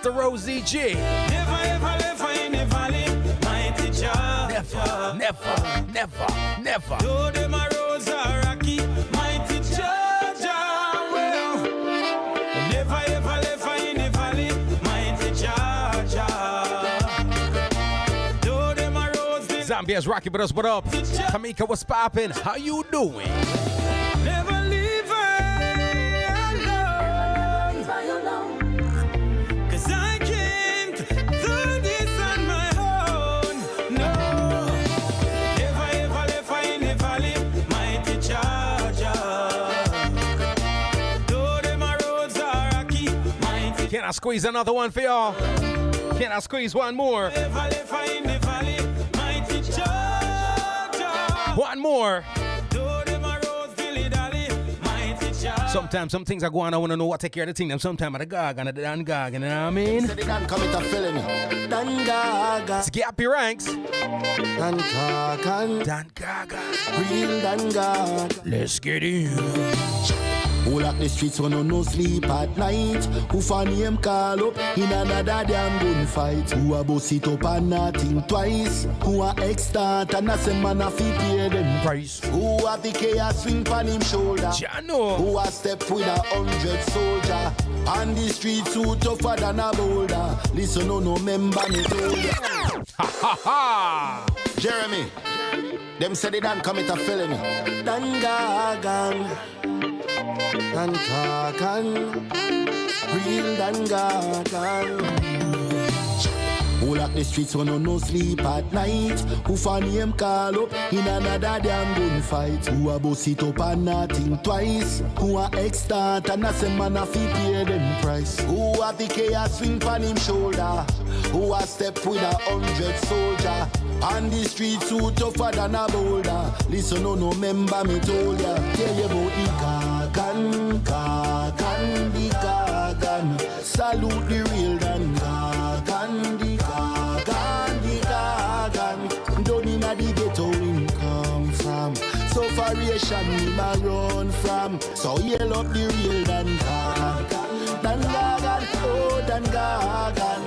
Mr. Rosie G. Never ever left her in the valley, mighty Jah. Never. Though them a roads are rocky, mighty Jah, Jah will. Never ever left her in the valley, mighty Jah, Jah. Though them a roads they Zambia's rocking with us. What up? Tamika, what's poppin'? How you doing? never leave her alone. 'Cause I can't do this on my own. No. Never ever left her in the valley, mighty Jah, Jah. Though them a roads are rocky, mighty Can I squeeze another one for y'all? Can I squeeze one more? never left her in the valley, mighty Jah, Jah. One more. Though them a roads dilly-dally, mighty Jah. Sometimes some things I go on, I want to know what take care of the thing. Them sometimes I the gag and the dan gag, you know what I mean? Say they don't commit a felony. Dan Gaga, Let's get up your ranks. Dan Gaga, Dan Gaga. real Dan Gaga. Let's get in. Who lock the streets when no sleep at night? Who for name call up in another damn gunfight? Who a boss it up and not think twice? Who a extant and a say man a fi pay them Price. Who have the chaos swing pan him shoulder? Jano. Who a step with 100 soldier? On the streets who tougher than a boulder. Listen, no member me told ya. Ha ha ha. Jeremy, them say they don't commit a felony. Dan Gagan, Dan Gagan, real Dan Gagan. Who lock the streets when no sleep at night? Who for name call up in another damn gunfight? Who a boss it up and not think twice? Who a extant and a say man a fi pay them price? Who have the chaos swing pan him shoulder? Who a step with 100 soldier? On the streets who tougher than a boulder. Listen, no member me told ya. Tell you about the Gagan, Gagan, the Gagan. Salute the real Dan Gagan, the Gagan, the Gagan. Down inna the ghetto him come from. Sufferation him a run from. So yell up the real Dan Gagan, Dan Gagan, oh Dan Gagan.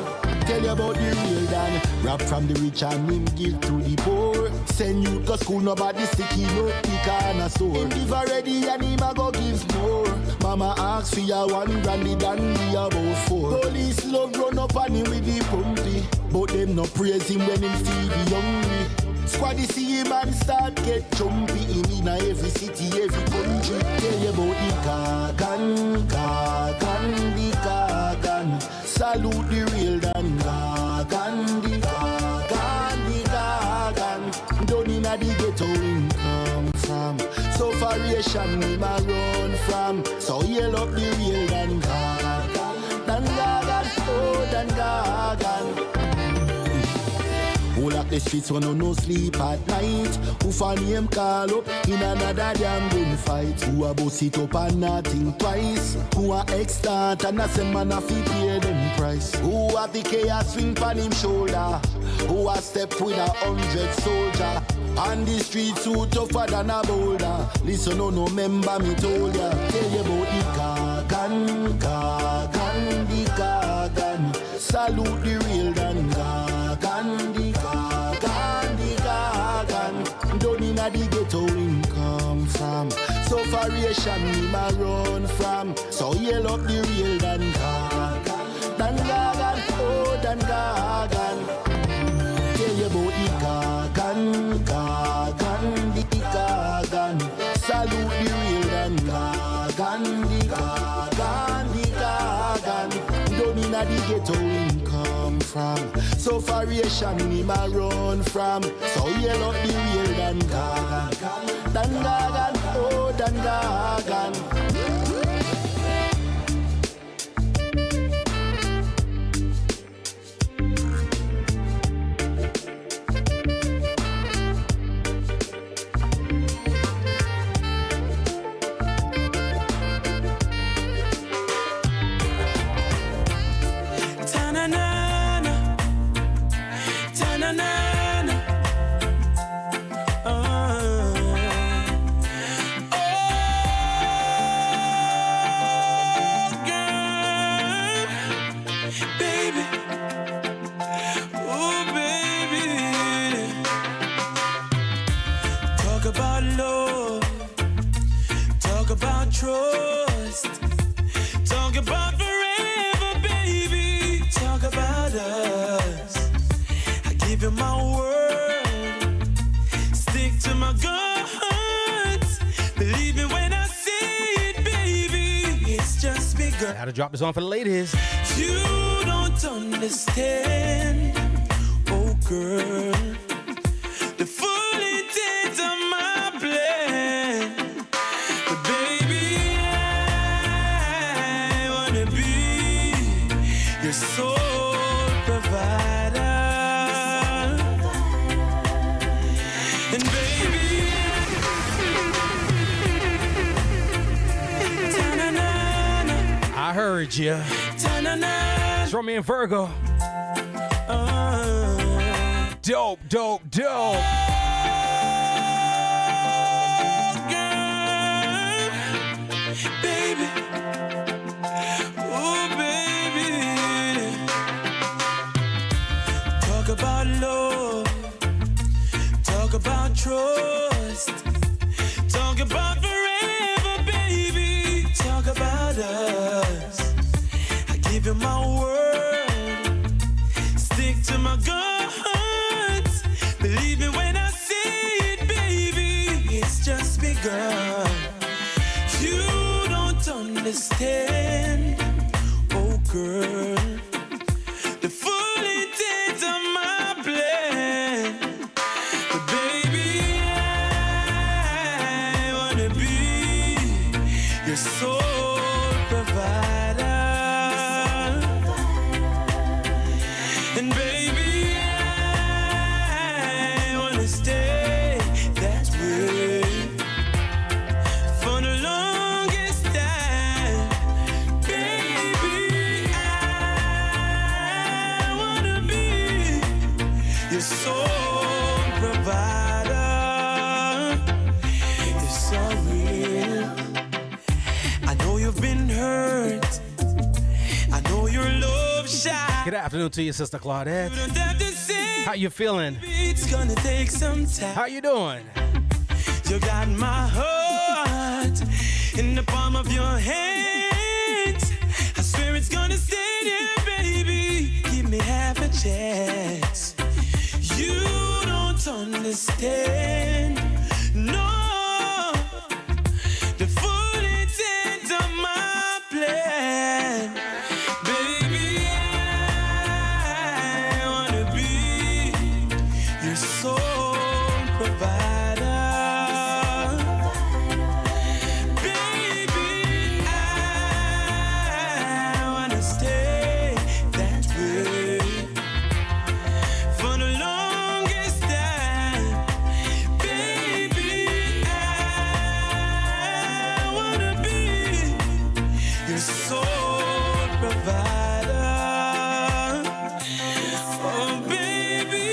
Tell you about the real Dan. Rap from the rich and him give to the poor. Send you to school, nobody sick, he no pick on a store. Him live already and him a go give more. Mama ask for ya $1 grand, Dan be about 4. Police love run up on him with the pumpy, but them no praise him when him feed the hungry. Squad see him and start get jumpy. Him in every city, every country. Tell you about the Gagan, Gagan, the Gagan. Salute the real Dan Gagan, the Gagan, the Gagan. Down inna the ghetto him come from. Sufferation him a run from. So yell up the real Dan Gagan, Dan Gagan, oh Dan Gagan. Who lock the streets when no sleep at night? Who for name call up in another damn gunfight? Who a boss it up and not think twice? Who a extant and a say man a fi pay them price? Who have the chaos swing pan him shoulder? Who a step with 100 soldier? On the streets who tougher than a boulder. Listen, no member me told ya. Tell you about the Gagan, Gagan, the Gagan. Salute the real Dan Gagan, the Gagan, the Gagan. Down inna the ghetto him come from. Sufferation him a run from. So yell up the real Dan Gagan, Dan Gagan, oh Dan Gagan. Tell you about the Gagan, Gagan, the Gagan. Salute the real Dan Gagan, the Gagan, the Gagan. Down inna the ghetto him come from. Sufferation him a run from. So yell up the real Dan Gagan, Dan Gagan, oh Dan Gagan. about love. Talk about trust. Talk about forever, baby. Talk about us. I give you my word. Stick to my guns. Believe me when I say it, baby. It's just begun. I had to drop this on for the ladies. You don't understand, oh girl, the full intent of my plan. But baby, I wanna be your sole provider. And baby, I heard you. It's Romy and Virgo. Dope, dope, dope. Girl, baby, oh baby. Talk about love. Talk about trust. Talk about forever, baby. Talk about us. I give you my word. Stick to my guns. Believe me when I say it, baby. It's just begun. You don't understand, oh girl, the full intent of my plan. But baby, I wanna be your sole provider. And baby, I wanna stay that way for the longest time. Baby, I wanna be your sole provider. You're so real. I know you've been hurt. I know you're love shy. Good afternoon to you, Sister Claudette. You don't have to say How you feeling? it's gonna take some time. How you doing? You got my heart in the palm of your hands. I swear it's gonna stay there, baby. Give me half a chance. You don't understand, no, the full intent of my plan. Baby, I wanna be your sole provider. Baby, I wanna stay that way for the longest time. Baby, I wanna be your sole provider. Oh baby,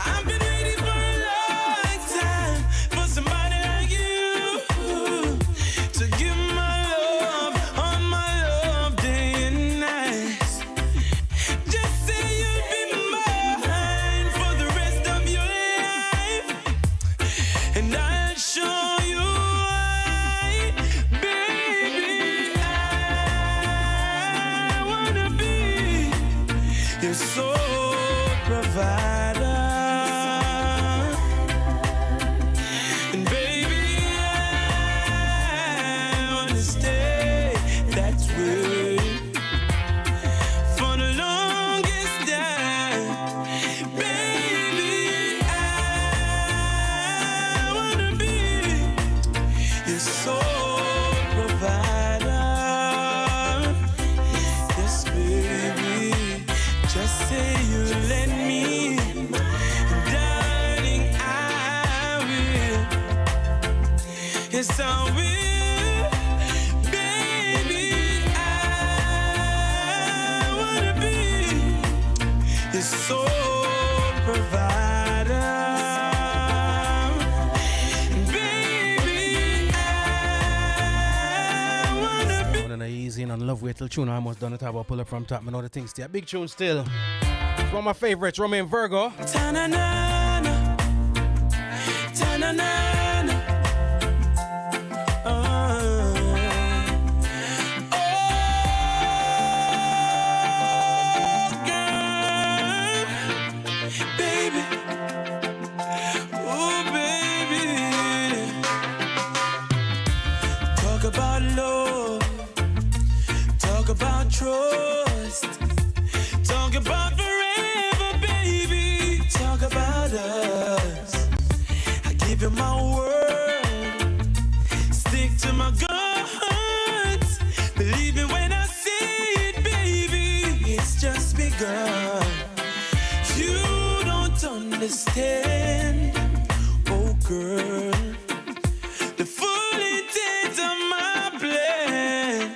I've been waiting for a long time for somebody like you to give my love, all my love, day and night. Just say you'll be mine for the rest of your life, and I'll show you why. Baby, I wanna be your sole provider. And baby, I wanna stay that way for the longest time. Baby, I wanna be your sole provider. Yes, baby, just say you let me, darling, I will. Yes, I will. Baby, I wanna be your sole provider. Baby, I wanna be. On an easy and on love wait till tune I almost done it. How about pull up from top? I know the things still. Big tune still. It's one of my favorites, Romy and Virgo. Ta-na-na-na. Ta-na-na-na. na, na. Trust. Talk about forever, baby. Talk about us. I give you my word. Stick to my guns. Believe me when I say it, baby. It's just begun. You don't understand, oh girl. The full intent of my plan.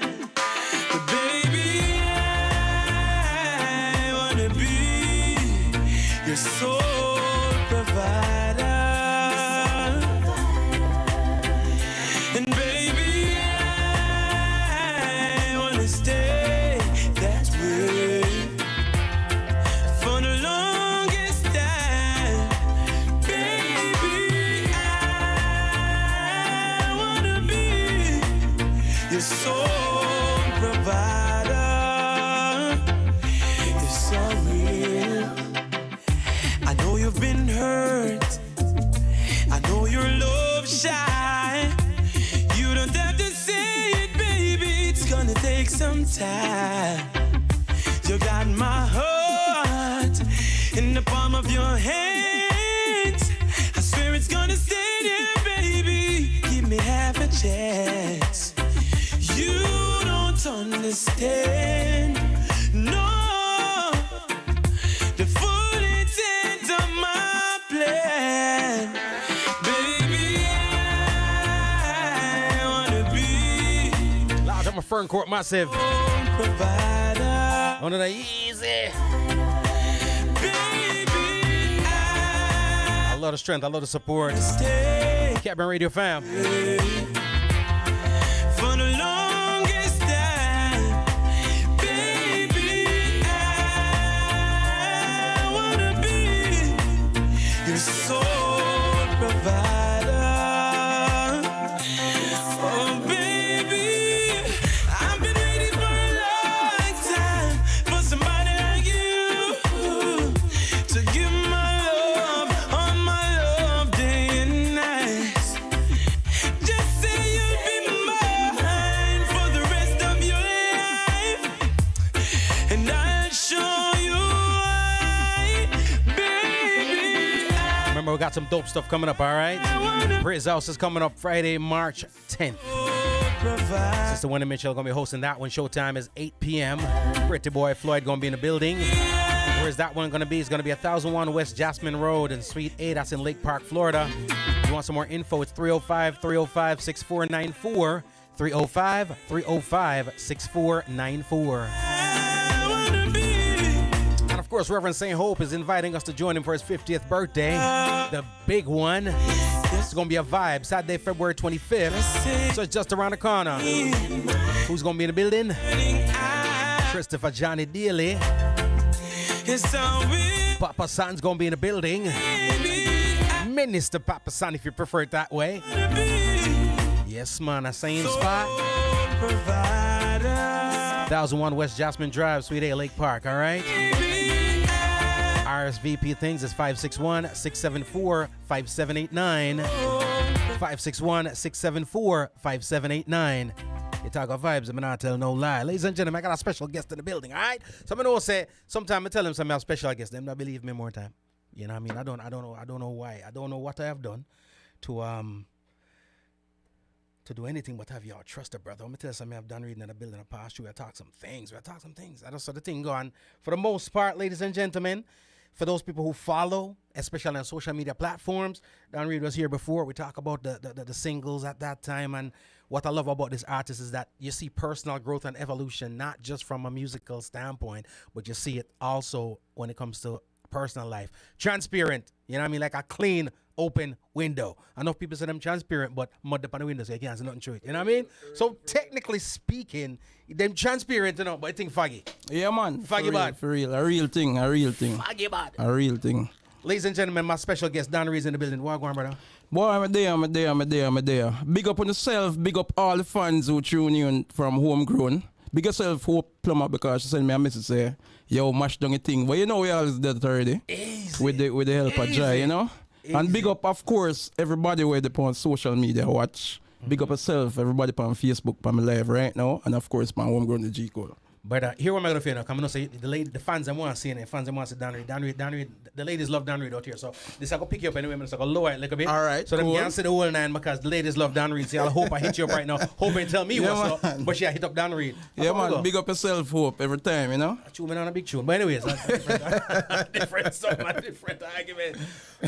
Your soul provider, and baby, I wanna stay that way for the longest time. Baby, I wanna be your soul provider. It's so real. I know you've been hurt. I know your love shy. You don't have to say it, baby. It's gonna take some time. You got my heart in the palm of your hands. I swear it's gonna stay there, baby. Give me half a chance. You don't understand. No. I'm a Fern Court massive. On the easy. Baby, I love the strength. I love the support. Captain Radio fam. For the longest time, baby, I wanna be your soul provider. Oh, baby. We got some dope stuff coming up, all right? Brit's House is coming up Friday, March 10th. Sister Wendy Mitchell going to be hosting that one. Showtime is 8 p.m. Pretty Boy Floyd going to be in the building. Where's that one going to be? It's going to be 1001 West Jasmine Road in Suite 8. That's in Lake Park, Florida. If you want some more info, it's 305-305-6494. 305-305-6494. Of course, Reverend St. Hope is inviting us to join him for his 50th birthday, the big one. It's going to be a vibe, Saturday, February 25th, so it's just around the corner. Who's going to be in the building? Christopher Johnny Daly. Papa San's going to be in the building. Minister Papa San, if you prefer it that way. Yes, man, a same spot. 1001 West Jasmine Drive, Suite 8, Lake Park, all right? RSVP things is 561-674-5789. 561-674-5789. You talk about vibes, I'm not telling no lie. Ladies and gentlemen, I got a special guest in the building, all right? Some of those say, sometimes I tell them something special guest, them not believe me more time. You know what I mean? I don't know why. I don't know what I have done to do anything but have y'all trust a brother. I'm gonna tell you something I've done reading in the building in the past. We talk some things. I just saw the thing going. For the most part, ladies and gentlemen, for those people who follow, especially on social media platforms, Don Reid was here before. We talk about the singles at that time, and what I love about this artist is that you see personal growth and evolution, not just from a musical standpoint, but you see it also when it comes to personal life. Transparent, you know what I mean? Like a clean, open window. I know people say them transparent, but mud up on the window, so you can't see nothing through it. You know what I mean? So technically speaking, them transparent, you know, but I think foggy. Yeah, man. Foggy bad. For real. A real thing. Foggy bad. A real thing. Ladies and gentlemen, my special guest, Don Reid, in the building. What going, brother? Boy, I'm there. Big up on yourself, big up all the fans who tune in from Homegrown. Big yourself, Hope Plumber, because she sent me a message say, yo, mash down your thing. But you know we always did it already. Easy. With the help of Jai, you know? Easy. And big up, of course, everybody where they on social media watch. Big up yourself, everybody on Facebook, on my live right now. And of course, on Homegrown, the G Cole. But here what am I gonna feel now? Come on, say the fans I want to see it. Fans I want to see Don Reid. The ladies love Don Reid out here. So this I go pick you up anyway. I'm gonna lower it a little bit. All right, so cool. them can't see the whole nine because the ladies love Don Reid. See, I hope I hit you up right now. Hope and tell me what's up. But yeah, hit up Don Reid. Yeah, man. Big up yourself, Hope, every time, you know. Tune on a big tune. But anyways, that's a different song, a different argument,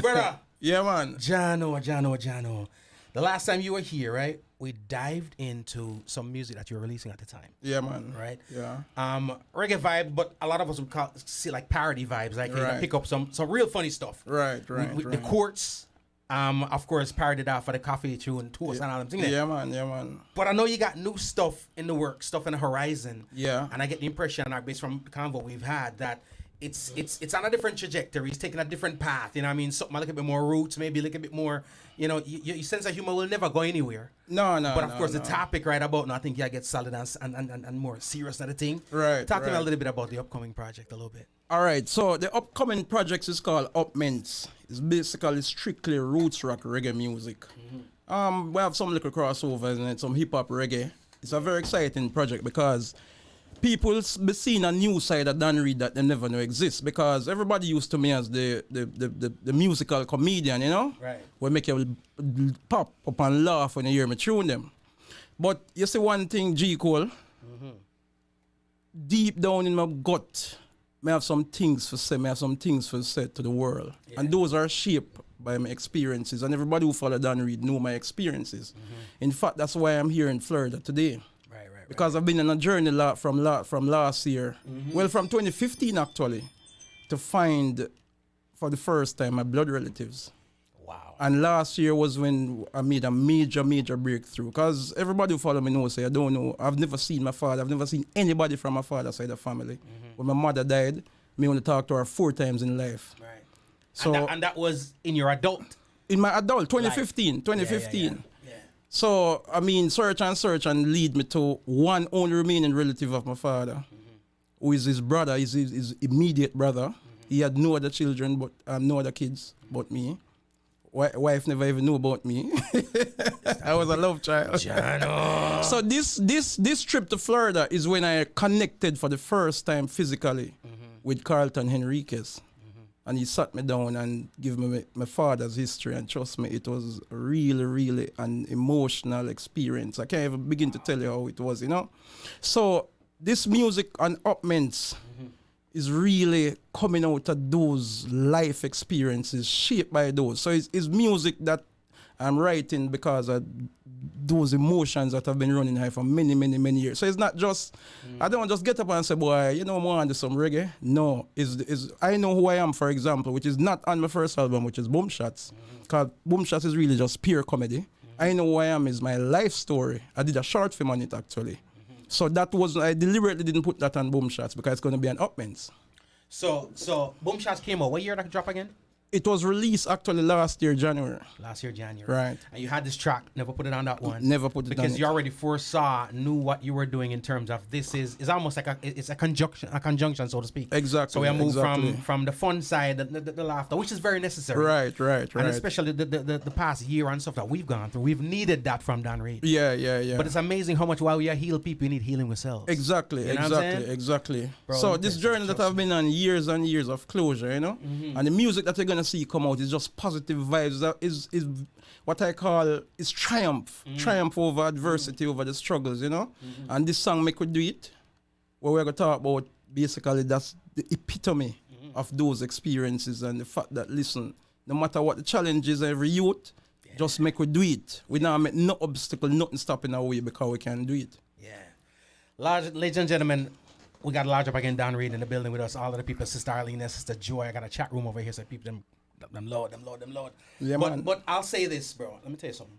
brother. Yeah, man. Jano. The last time you were here, right? We dived into some music that you were releasing at the time. Yeah, man. Right? Yeah. Reggae vibe, but a lot of us would see like parody vibes, like you know, Right. pick up some real funny stuff. Right. The Courts, of course, parodied off for the Coffee tune, Toast and all them things. Yeah, man. But I know you got new stuff in the work, stuff in the horizon. Yeah. And I get the impression, based from the convo we've had, that it's on a different trajectory. It's taking a different path. You know what I mean? Something a little bit more roots, maybe a little bit more, you know, your sense of humor will never go anywhere. No. But of course, the topic right about now, I think get solid and more serious than the thing. Right. Talk to me a little bit about the upcoming project a little bit. All right. So the upcoming project is called Upmints. It's basically strictly roots rock reggae music. We have some little crossovers and some hip hop reggae. It's a very exciting project because people be seeing a new side of Don Reid that they never know exists, because everybody used to me as the musical comedian, you know? Right. We make you pop up and laugh when you hear me tune them. But you see one thing, G. Cole, deep down in my gut, I have some things for say, I have some things for say to the world. Yeah. And those are shaped by my experiences, and everybody who follow Don Reid know my experiences. In fact, that's why I'm here in Florida today. Because I've been on a journey from last year, well, from 2015 actually, to find for the first time my blood relatives. Wow. And last year was when I made a major breakthrough. Because everybody who follow me knows, say I don't know, I've never seen my father, I've never seen anybody from my father's side of the family. When my mother died, me only talked to her 4 times in life. Right. So And that was in your adult. in my adult, 2015. Yeah. So, I mean, search and lead me to one only remaining relative of my father, who is his brother, his immediate brother. He had no other children, but no other kids but me. Wife never even knew about me. I was a love child. Jano. So this trip to Florida is when I connected for the first time physically with Carlton Henriquez. And he sat me down and gave me my father's history, and trust me, it was really an emotional experience. I can't even begin to tell you how it was, you know? So this music on Upmints is really coming out of those life experiences, shaped by those. So it's music that I'm writing because of those emotions that have been running high for many years. So it's not just, I don't just get up and say, boy, you know, I want to do some reggae. No, I know who I am, for example, which is not on my first album, which is Boom Shots. Because Boom Shots is really just pure comedy. I know who I am is my life story. I did a short film on it, actually. So I deliberately didn't put that on Boom Shots because it's going to be an Upmints. So Boom Shots came out. What year did that drop again? It was released actually last year, January. Right. And you had this track, never put it on that one. Never put it on because it. you already knew what you were doing in terms of this is almost like it's a conjunction, so to speak. Exactly. So we have moved from the fun side, the laughter, which is very necessary. Right. And especially the past year and stuff that we've gone through, we've needed that from Don Reid. Yeah. But it's amazing how much while we are healed people, we need healing ourselves. Exactly. Bro, so this journey that I've been on, years and years of closure, you know, and the music that you're gonna see come out is just positive vibes. That is what I call is triumph over adversity, over the struggles, you know. And this song Make We Do It, where we're gonna talk about basically that's the epitome of those experiences, and the fact that, listen, no matter what the challenge is, every youth, just make we do it. We now make no obstacle, nothing stopping our way, because we can do it. Yeah. Ladies and gentlemen, we got large up again Don Reid in the building with us. All of the people, Sister Arlene, Sister Joy. I got a chat room over here, so people them Lord. Yeah, man. But I'll say this, bro. Let me tell you something.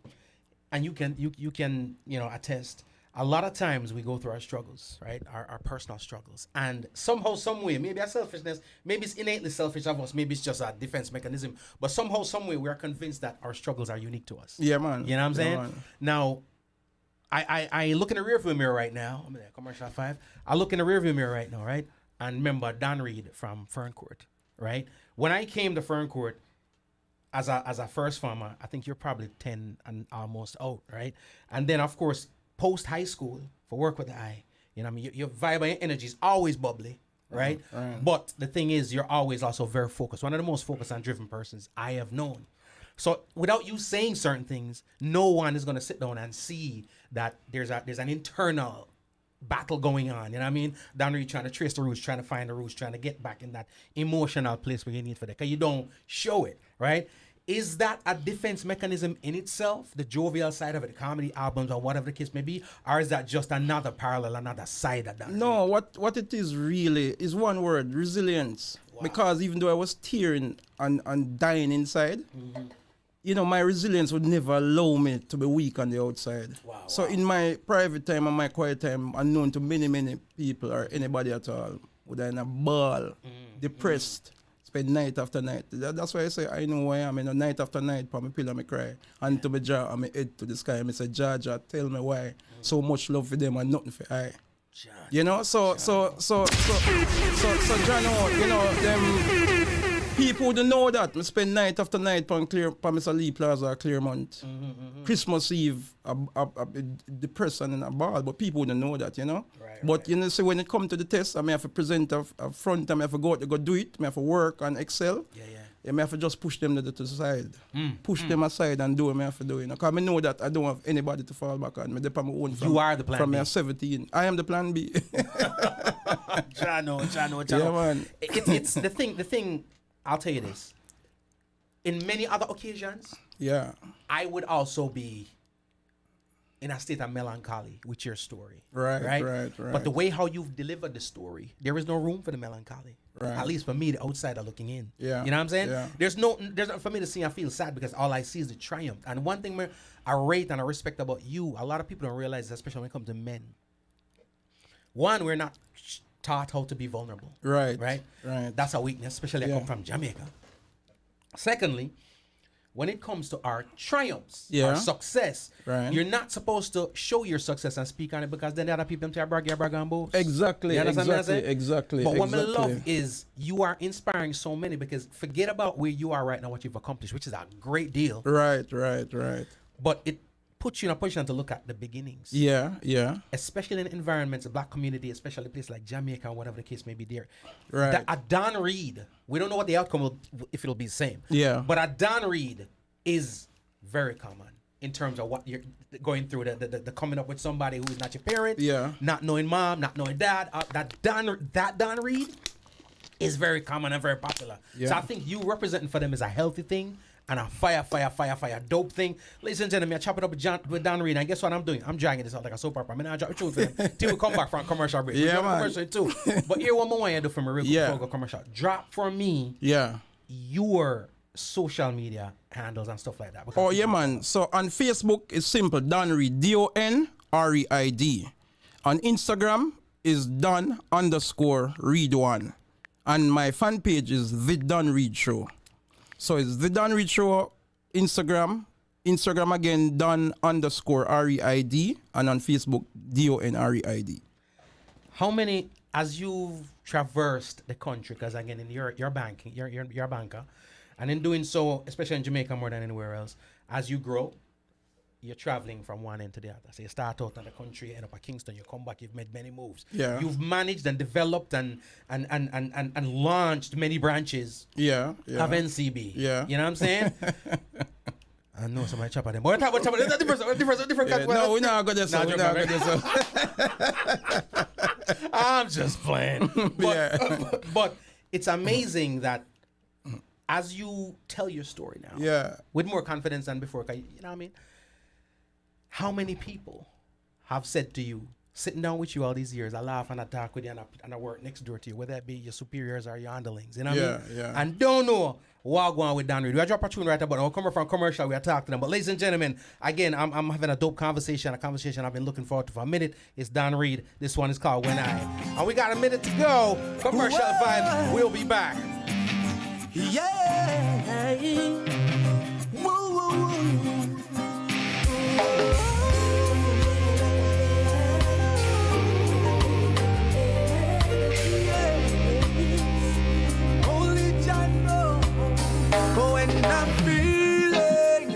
And you can attest. a lot of times we go through our struggles, right? Our personal struggles. And somehow, some way, maybe our selfishness, maybe it's innately selfish of us, maybe it's just a defense mechanism, but somehow, some way, we are convinced that our struggles are unique to us. Yeah, man. You know what I'm saying? Man. Now, I look in the rearview mirror right now. I'm in commercial 5. I look in the rearview mirror right now, right? And remember Don Reid from Ferncourt, right? When I came to Ferncourt as a first farmer, I think you're probably 10 and almost out, right? And then, of course, post high school for work with the eye, you know what I mean? Your vibe and your energy is always bubbly, right? But the thing is, you're always also very focused. One of the most focused and driven persons I have known. So without you saying certain things, no one is going to sit down and see that there's an internal battle going on. You know what I mean? Down there, you're trying to trace the roots, trying to find the roots, trying to get back in that emotional place where you need for that. Because you don't show it, right? Is that a defense mechanism in itself, the jovial side of it, the comedy albums or whatever the case may be? Or is that just another parallel, another side of that? No, what it is really is one word, resilience. Wow. Because even though I was tearing and dying inside, you know, my resilience would never allow me to be weak on the outside. Wow, so in my private time and my quiet time, unknown to many people or anybody at all, would I in a ball, depressed, spend night after night. That's why I say I know who I am. You know, night after night, for my pillow, me cry. And to my jaw and my head to the sky, I say, Jah, tell me why so much love for them and nothing for I. You know, so Jah know, you know, them people don't know that. I spend night after night on Mr. Lee Plaza, Claremont. Christmas Eve, I depressed and a ball, but people don't know that, you know. But you know, so when it comes to the test, I may have to present a front, I may have to go out to go do it, I may have to work and excel. I may have to just push them to the side. Push them aside and do what I have to do. You know? Because I know that I don't have anybody to fall back on. I depend on my own you are the plan from B. From 17. I am the plan B. I know. Yeah, man. It's the thing, I'll tell you this. In many other occasions, I would also be in a state of melancholy with your story. Right. But the way how you've delivered the story, there is no room for the melancholy. At least for me, the outsider looking in. Yeah. You know what I'm saying? Yeah. There's not for me to see and feel sad because all I see is the triumph. And one thing I rate and I respect about you, a lot of people don't realize, especially when it comes to men. One, we're not taught how to be vulnerable. Right. That's a weakness, especially I come from Jamaica. Secondly, when it comes to our triumphs, our success, you're not supposed to show your success and speak on it because then the other people tell you brag and boast. Exactly. But what I love is you are inspiring so many because forget about where you are right now, what you've accomplished, which is a great deal. Right. But it puts you in a position to look at the beginnings. Yeah. Especially in environments, the black community, especially a place like Jamaica, whatever the case may be there. Right. A Don Reid, we don't know what the outcome will, if it'll be the same. Yeah. But a Don Reid is very common in terms of what you're going through, the coming up with somebody who is not your parent, not knowing mom, not knowing dad. That Don Reid is very common and very popular. So I think you representing for them is a healthy thing and a fire dope thing. Ladies and gentlemen, I chop it up with Don Reid, and guess what I'm doing? I'm dragging this out like a soap opera. I mean, I drop a tune for them till we come back from commercial break. Yeah, man. Commercial too. But here one more I do for me real quick before we go commercial. Drop for me your social media handles and stuff like that. Oh, yeah, man. So on Facebook, it's simple. Don Reid, DonReid. On Instagram is Don_Reid1. And my fan page is The Don Reid Show. So it's The Don Reid Show, Instagram again, Don_Reid. And on Facebook, DonReid. How many, as you've traversed the country, because again, in your banking, you're a banker, and in doing so, especially in Jamaica more than anywhere else, as you grow, you're traveling from one end to the other. So you start out in the country, end up at Kingston, you come back, you've made many moves. Yeah. You've managed and developed and launched many branches of NCB. Yeah. You know what I'm saying? I know somebody chop at them. But what different no, we're not going to do so. I'm just playing. But it's amazing that as you tell your story now, with more confidence than before, you know what I mean? How many people have said to you sitting down with you all these years, I laugh and I talk with you and I work next door to you, whether that be your superiors or your underlings, you know what I mean? Yeah. And don't know what going on with Don Reid. We are drop a tune right about. We're coming from commercial. We are talking to them. But ladies and gentlemen, again, I'm having a dope conversation. A conversation I've been looking forward to for a minute. It's Don Reid. This one is called When I. And we got a minute to go. Commercial vibe. We'll be back. Yeah. Woo, woo, woo. When I'm feeling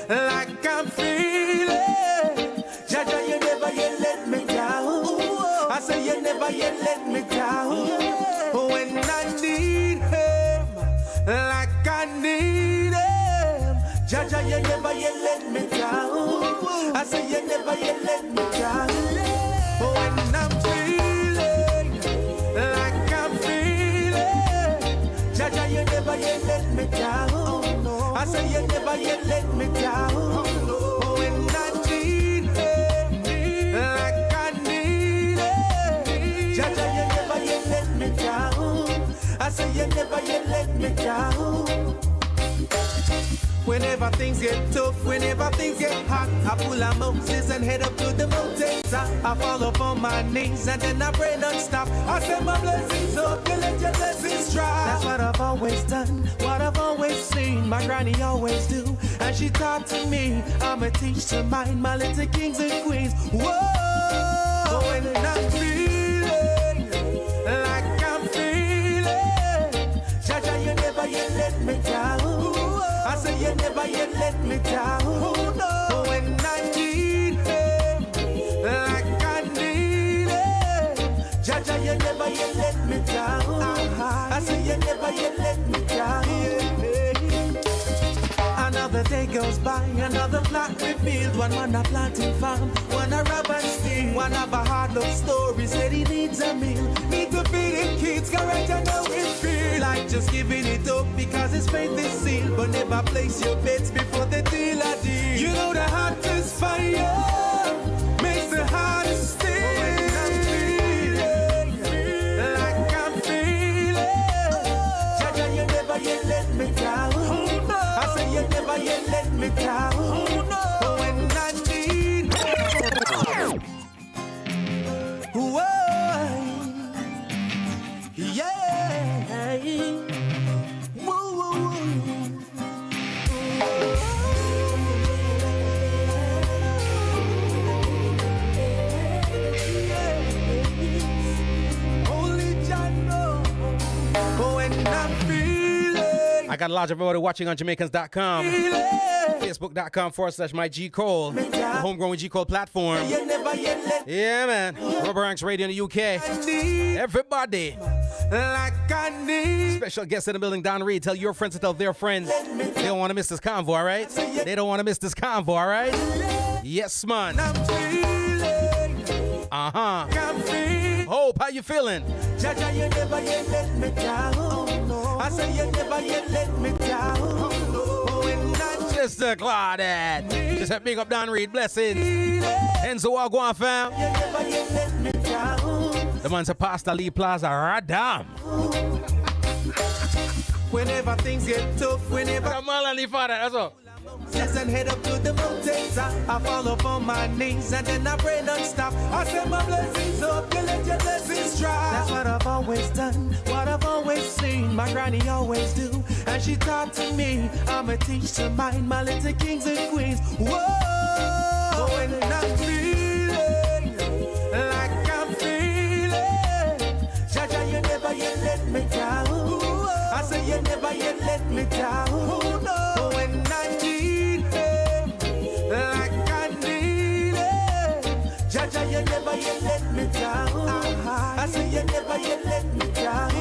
like I'm feeling, Jaja, you never yet let me down. I say you never yet let me down. When I need him, like I need him, Jaja, you never yet let me down. I say you never yet let me down. When I'm feeling like I'm feeling, Jaja, you never yet let me down. I say you never yet let me down. When I need him, like I need him, Jaja, you never yet let me down. I say you never yet let me down. Whenever things get tough, whenever things get hot, I pull a Moses and head up to the mountains. I fall up on my knees and then I pray non-stop. I send my blessings up, you let your blessings drop. That's what I've always done, what I've always seen, my granny always do. And she taught to me, I'ma teach to mine, my little kings and queens. Whoa, when I'm feeling like I'm feeling, Jaja, you never yet let me down. I say you never yet let me down. When I need him, like I need him, Jaja, you never yet let me down. I say you never yet let me down. Another day goes by, another plot revealed. One man a planting farm, one a rob and steal. One have a hard love story, said he needs a meal. Need to feed him kids, correct, I know it feel like just giving it up because his faith is sealed. But never place your bets before the deal a deal. You know the hottest fire makes the hardest steel. Like I'm feeling, Jaja, you never yet let me down. I say you never yet let me down. When I need whoa, yeah, woo, woo, woo. Only Jah know when I'm feeling. I got a lot of everybody watching on Jamaicans.com. Facebook.com/my G Cole. The homegrown G Cole platform. Yeah, man. Rubber Ranks Radio in the UK. Everybody. Like I need. Special guest in the building, Don Reid. Tell your friends to tell their friends. They don't want to miss this convo, all right? They don't want to miss this convo, all right? Yes, man. I'm feeling. Uh-huh. I'm feeling. Hope, how you feeling? Jaja, you never yet let me down. I say you never yet let me down. When I Mr. Claudette. Just a big up Don Reid. Blessings. Enzo Wagwan, fam. you never yet let me down. The man's a Pastor Lee Plaza. Radam. Whenever things get tough, whenever Come on, Lee Father. That's all. and head up to the mountains, I fall up on my knees and then I pray non-stop. I send my blessings up, you let your blessings drop. That's what I've always done, what I've always seen, my granny always do. And she taught to me, I'ma teach to mine, my little kings and queens. Whoa, when I'm feeling like I'm feeling, Jaja, you never yet let me down. I say you never yet let me down. When I need him, like I need him, Jaja, you never yet let me down. I say you never yet let me down.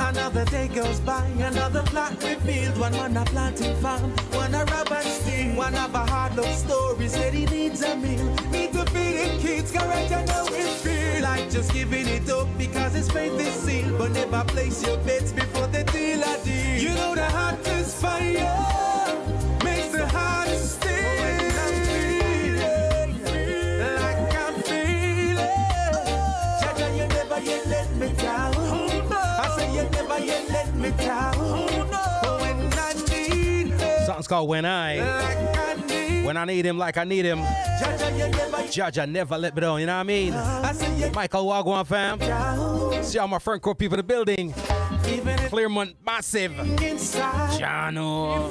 Another day goes by, another plot revealed. One man a planting farm, one a rob and steal. One have a hard love story, said he needs a meal. Need to feed him kids, correct, I know it feel like just giving it up because his faith is sealed. But never place your bets before the deal a deal. You know the hottest fire makes the hardest steel. called When I Need Him Like I Need Him. Jaja never let me down, you know what I mean? Michael Wagwan fam. See all my front court people in the building. Clearmont Massive. Jano.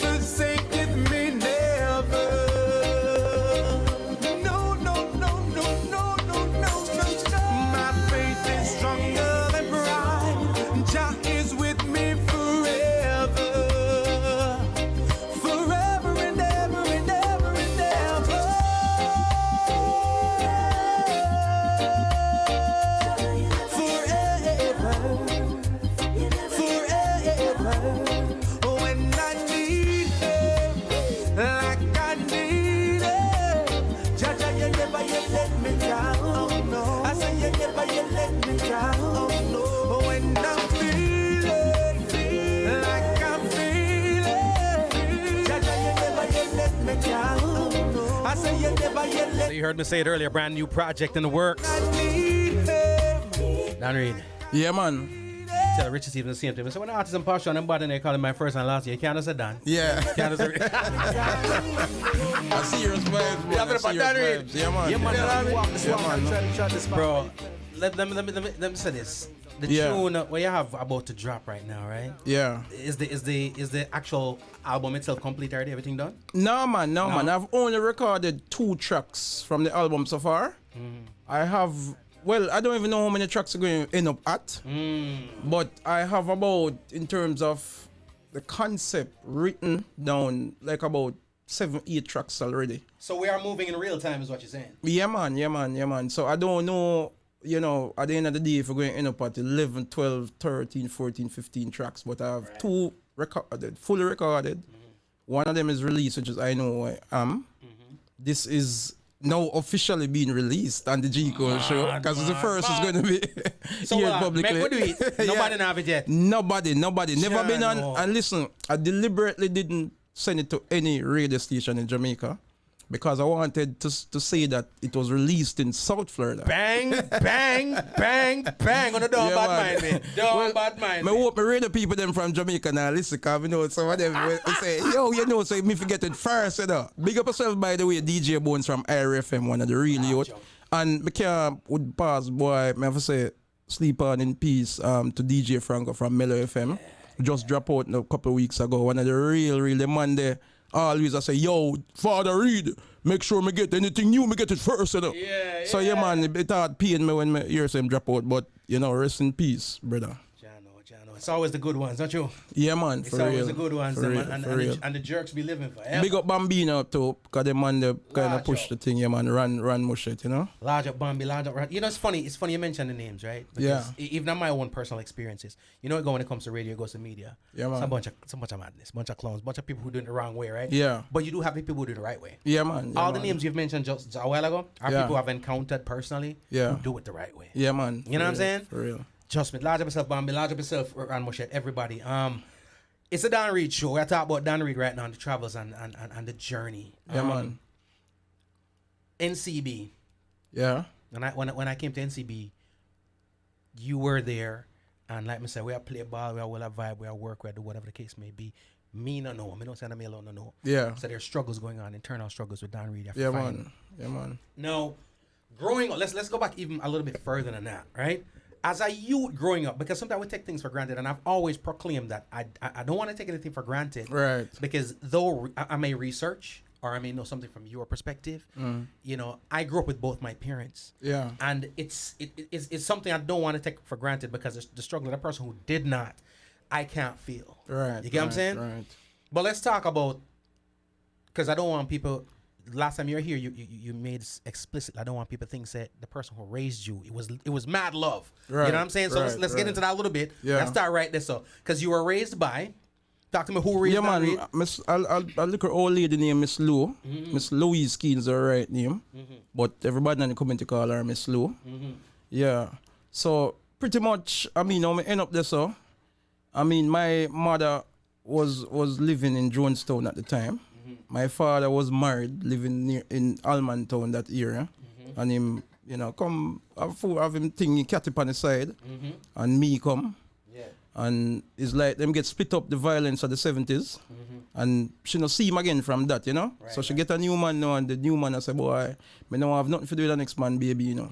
So you heard me say it earlier, brand new project in the works. Don Reid. Yeah, man. Tell Richard Stevens the same thing. So when the artists and Passion and body they call him my first and last year, you can't just say Dan. Yeah. Can't just say A serious vibes, man. Yeah, but Don Reid. Yeah, man. Yeah, man. Yeah, man. Bro, let me say this. The tune where you have about to drop right now, right? Yeah. Is the actual album itself complete already? Everything done? No, man. I've only recorded 2 tracks from the album so far. I have, well, I don't even know how many tracks are going to end up at. But I have about, in terms of the concept written down, like about 7-8 tracks already. So we are moving in real time is what you're saying? Yeah, man. So I don't know, you know, at the end of the day, if we're going to end up at 11, 12, 13, 14, 15 tracks, but I have 2 recorded, fully recorded. One of them is released, which is I Know Who I Am. This is now officially being released on the G Cole show, because the first is going to be here publicly. What do it? Nobody have it yet? Nobody. Never been on. No. And listen, I deliberately didn't send it to any radio station in Jamaica, because I wanted to say that it was released in South Florida. Bang, bang, bang, bang on the door, bad mind me. Bad mind me. I hope my radio people them from Jamaica now listen, because we know some of them will say, yo, you know, so me forget it first, you know. Big up yourself, by the way, DJ Bones from IRFM, one of the real youth. And me can't would pass, boy, me have to say, sleep on in peace to DJ Franco from Mellow FM. Just dropped out a couple of weeks ago. One of the real, the man there. Always I say, yo, Father Reid, make sure me get anything new, me get it first, you know. Yeah. So yeah, man, it hard pain me when me hear him drop out, but you know, rest in peace, brother. Jano. It's always the good ones, don't you? Yeah, man, It's for always real. the good ones, For them, real, for real. and the jerks be living forever. Big up Bambino too, because the man they kind Large of push up. the thing, yeah, man, run mush it, you know. Large up Bambi, large up. You know, it's funny you mention the names, right? Because even on my own personal experiences, you know, when it comes to radio, it goes to media. Yeah, man. It's a bunch of madness, bunch of clowns, bunch of people who do it the wrong way, right? Yeah. But you do have people who do it the right way. Yeah, man. Yeah, All man. the names you've mentioned just a while ago are Yeah. people I've encountered personally Yeah. who do it the right way. Yeah, man. You know what I'm For real, saying? For real. Trust me, large up yourself, Bambi, large up yourself, Ran Moshet, everybody. It's a Don Reid show. We're talking about Don Reid right now on the travels and the journey. Yeah, man. NCB. Yeah. And when I came to NCB, you were there, and like me say, we are play ball, we are well vibe, we are work, we are do whatever the case may be. Me no know. Me don't say me alone no know. Yeah. So there's struggles going on, internal struggles with Don Reid. You have to Yeah, find man. Yeah, man. Now, growing up, let's go back even a little bit further than that, right? As a youth growing up, because sometimes we take things for granted, and I've always proclaimed that I don't want to take anything for granted. Right. Because though I may research or I may know something from your perspective, you know, I grew up with both my parents. Yeah. And it's something I don't want to take for granted, because it's the struggle of the person who did not, I can't feel. Right. You get what I'm saying? Right. But let's talk about, because I don't want people. Last time you were here, you made explicit. I don't want people to think that the person who raised you, it was mad love. Right, You know what I'm saying? So right, let's get into that a little bit. Yeah. Let's start right there. So, because you were raised by, talk to me who raised Yeah, Don man. Reid? I'll look at old lady named Miss Lou. Miss Louise Keen's her right name. But everybody in the community call her Miss Lou. Yeah. So pretty much, I mean, I end up there, so I mean, my mother was living in Jonestown at the time. My father was married, living near in Almantown that area. And him, you know, come have him thing catty on the side. And me come. Yeah. And it's like them get split up the violence of the 70s. And she no see him again from that, you know? Right, so she get a new man now, and the new man I say, boy, me no have nothing to do with the next man, baby, you know?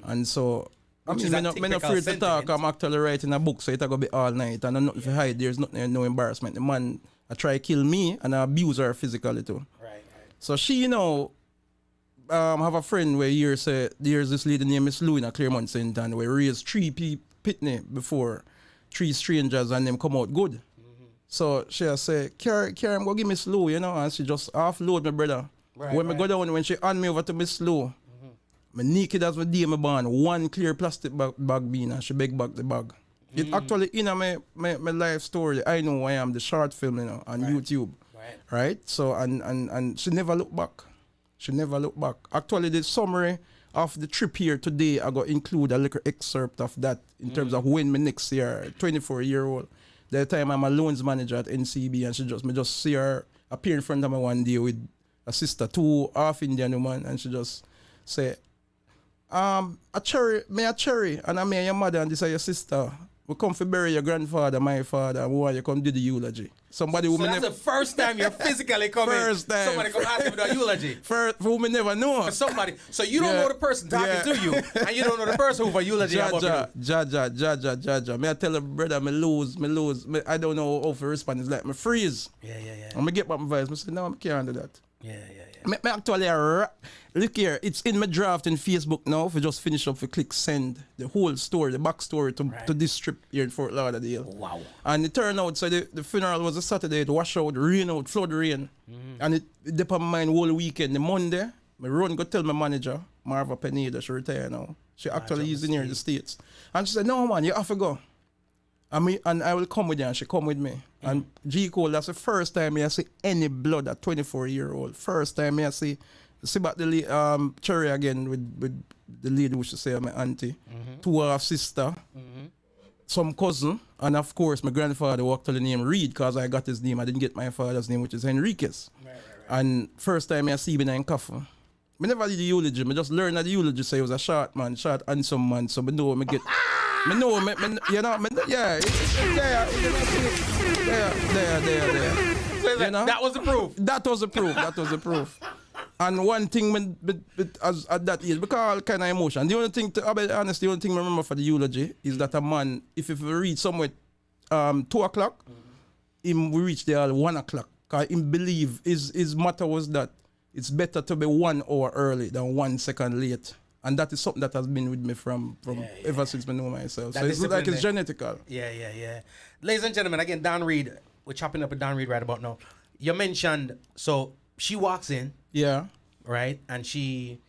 And so, Which I is mean, a me no typical afraid to talk. sentiment. I'm actually writing a book, so it's going to be all night. And I'm nothing to hide. There's nothing, no embarrassment. The man I try to kill me, and I abuse her physically too. Right. So she, you know, have a friend where there's this lady named Miss Lou in a Claremont Center, and we raised 3 pitney before 3 strangers, and them come out good. So she say, Carrie, go give Miss Lou, you know, and she just offload my brother. Right, when me go down, when she hand me over to Miss Lou, me naked as my day my born, 1 clear plastic bag bean, and she beg back the bag. It actually in my life story. I know who I am, the short film, you know, on YouTube. Right? So and she never looked back. She never looked back. Actually, the summary of the trip here today, I got include a little excerpt of that in terms of when me next year, 24-year-old. The time I'm a loans manager at NCB, and me just see her appear in front of me one day with a sister, 2 half Indian woman, and she just say, a cherry, and I and your mother, and this is your sister. We come to bury your grandfather, my father, and we want you come do the eulogy. Somebody who So that's the first time you're physically coming. First time. Somebody come ask you for a eulogy. First, who me never know. For somebody. So you don't Yeah. know the person talking to you, and you don't know the person who for eulogy. Jaja. Me I tell a brother, me lose. I don't know how to respond. It's like me freeze. Yeah. And me get back my voice. Me say, no, I can't do that. Yeah. Me actually, look here, it's in my draft in Facebook now. If you just finish up, if you click send, the whole story, the backstory to this trip here in Fort Lauderdale. Wow. And it turned out, so the funeral was a Saturday, it washed out, rain out, flood rain. And it did on my mind whole weekend. The Monday, I run go tell my manager, Marva Pineda, she retired now. She actually is in here in the States. And she said, no man, you have to go. And I will come with you, and she come with me. And G. Cole, that's the first time I see any blood at 24-year-old. First time I see about the cherry again with the lady who should say my auntie, 2 half sister, some cousin, and of course my grandfather walked to the name Reid, because I got his name. I didn't get my father's name, which is Henriquez. Right. And first time I see him in coffee. I never did the eulogy. I just learned that the eulogy say he was a short handsome man. So I know I get. I know, you know, yeah, it's there. You know? That was the proof. That was the proof. And one thing as at that age, because kind of emotion. The only thing, I'll be honest, the only thing I remember for the eulogy is that a man, if we reach somewhere 2 o'clock, him we reach there at 1 o'clock. Because him believe his motto was that it's better to be 1 hour early than 1 second late. And that is something that has been with me from ever since I know myself. That so it's like it's genetical. Yeah. Ladies and gentlemen, again, Don Reid. We're chopping up with Don Reid right about now. You mentioned, so she walks in. Yeah. Right? And she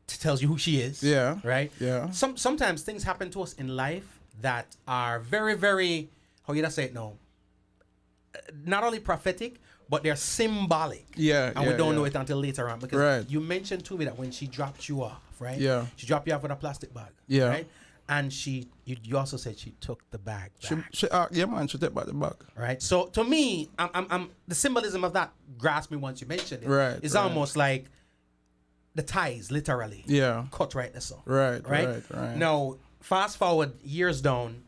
tells you who she is. Yeah. Right? Yeah. Sometimes things happen to us in life that are very, very, how you say it now? Not only prophetic, but they're symbolic. Yeah. And we don't know it until later on. Because Right. you mentioned to me that when she dropped you off, right? Yeah. She dropped you off with a plastic bag. Yeah. Right? And you also said she took the bag back. She took back the bag. Right. So to me, I'm the symbolism of that grasped me once you mentioned it. Right. It's almost like the ties, literally. Yeah. Cut right there. So. Right. Now, fast forward years down.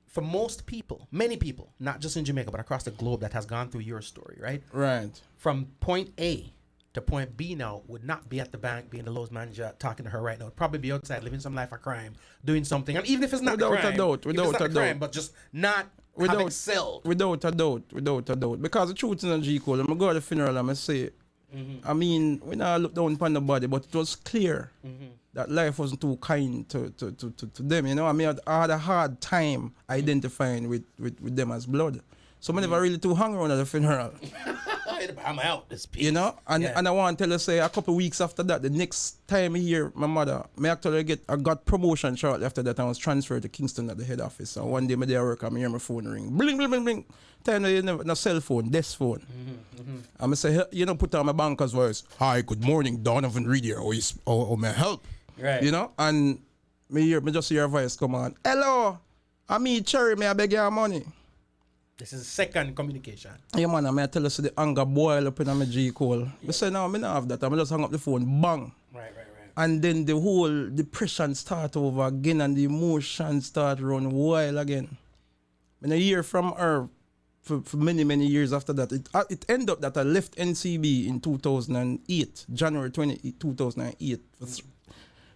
For most people, many people, not just in Jamaica, but across the globe that has gone through your story, right? Right. From point A to point B now would not be at the bank being the loans manager talking to her right now. It'd probably be outside living some life of crime, doing something. And even if it's not Without a crime, a doubt, without a doubt. but just not have excelled. Without a doubt. Because the truth is, G. Cole, I'm go to the funeral and I say, I mean, we not look down upon nobody, but it was clear that life wasn't too kind to them, you know. I mean, I had a hard time identifying with them as blood. So I never really too hung around at the funeral. I'm out this piece. You know? And I want to tell you, say, a couple of weeks after that, the next time I hear my mother, I got promotion shortly after that. I was transferred to Kingston at the head office. So one day I there work, I hear my phone ring. Bling, bling, bling, bling. Time you never, no cell phone, desk phone. And I say, you know, put on my banker's voice. Hi, good morning, Donovan Reid here. Or may I help? Right. You know? And me just hear a voice come on. Hello, I'm me, Cherry, may I beg your money? This is second communication. Yeah, man, I tell you, so the anger boil up in my G. Cole. I say, no, I don't have that. I just hang up the phone, bang. Right. And then the whole depression start over again and the emotions start run wild again. And a year from her, for many, many years after that, it ended up that I left NCB in 2008, January 2008. For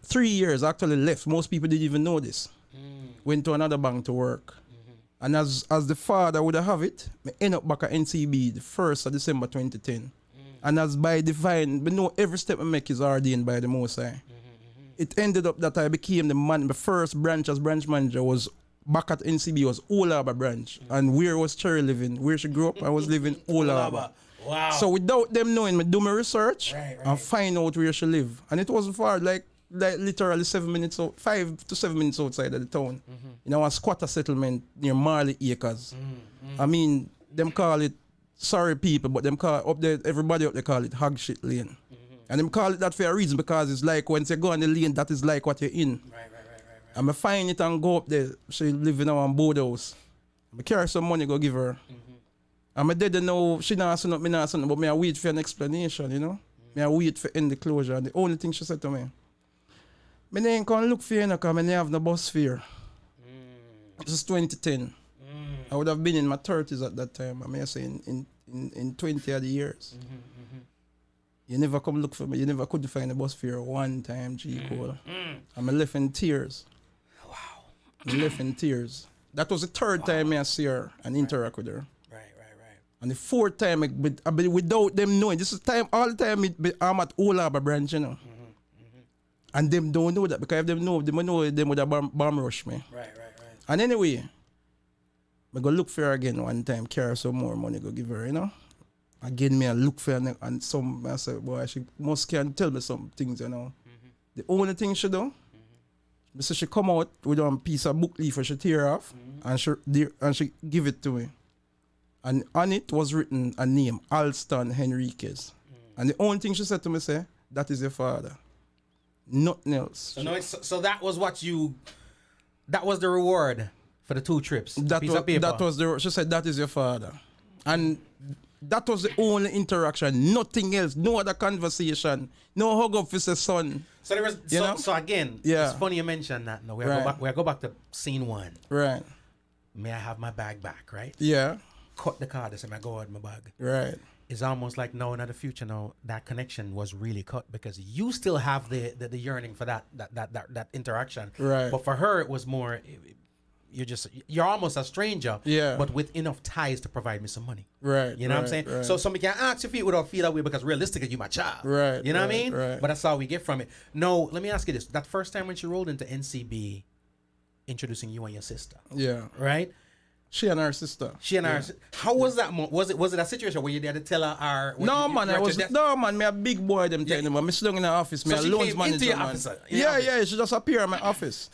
3 years I actually left. Most people didn't even know this. Went to another bank to work. And as the father would have it, I end up back at NCB the 1st of December 2010. And as by divine, we know every step I make is ordained by the Most High. It ended up that I became the first branch as branch manager was back at NCB, was Old Harbour branch. And where was Cherry living? Where she grew up, I was living Old Harbour. Wow. So without them knowing, I do my research and find out where she live. And it wasn't far, like literally 5 to 7 minutes outside of the town. You know, a squatter settlement near Marley Acres. I mean, them call it sorry people, but them call up there, everybody up there call it hog shit lane. And them call it that for a reason, because it's like once you go on the lane, that is like what you're in. Right. And I find it and go up there. She live in our board house. I carry some money, go give her. And I didn't know, she not saying nothing, me not saying nothing, but I wait for an explanation, you know. I wait for end the closure. And the only thing she said to me, I ain't gonna look for you because I have no bus fare. This is 2010. I would have been in my 30s at that time. I mean, I say in 20 of the years. You never come look for me. You never could find a bus fare one time, G. Cole. I'm left in tears. Wow. I'm left in tears. That was the third time I see her and interact with her. Right. And the fourth time, without them knowing, this is time, all the time I'm at Old Harbour branch, you know. And them don't know that, because if them know, them would have bomb rush me. Right. And anyway, I go look for her again one time, carry some more money, go give her, you know. Again, I look for her and I said, boy, she must can tell me some things, you know. The only thing she do, so she come out with a piece of book leaf, she tear off, and she give it to me. And on it was written a name, Alston Henriquez. And the only thing she said to me, say, that is your father. Nothing else. So that was that was the reward for the 2 trips. She said, that is your father. And that was the only interaction, nothing else, no other conversation, no hug up with the son. So there was, so again, it's funny you mentioned that. No, we go back to scene 1. Right. May I have my bag back, right? Yeah. Cut the card and say, I go out my bag. Right. It's almost like now in the future now that connection was really cut, because you still have the yearning for that interaction. Right. But for her it was more, you're almost a stranger. Yeah. But with enough ties to provide me some money. Right. You know what I'm saying? Right. So somebody can ask if you without feel that way, because realistically you're my child. Right. You know what I mean? Right. But that's all we get from it. No, let me ask you this. That first time when she rolled into NCB, introducing you and your sister. Yeah. Right? She and her sister. How was that? Was it a situation where you had to tell her? No, man. Me a big boy. Them telling them. Me sit down in the office. Me a loans manager. Into your office, yeah. She just appear in my office,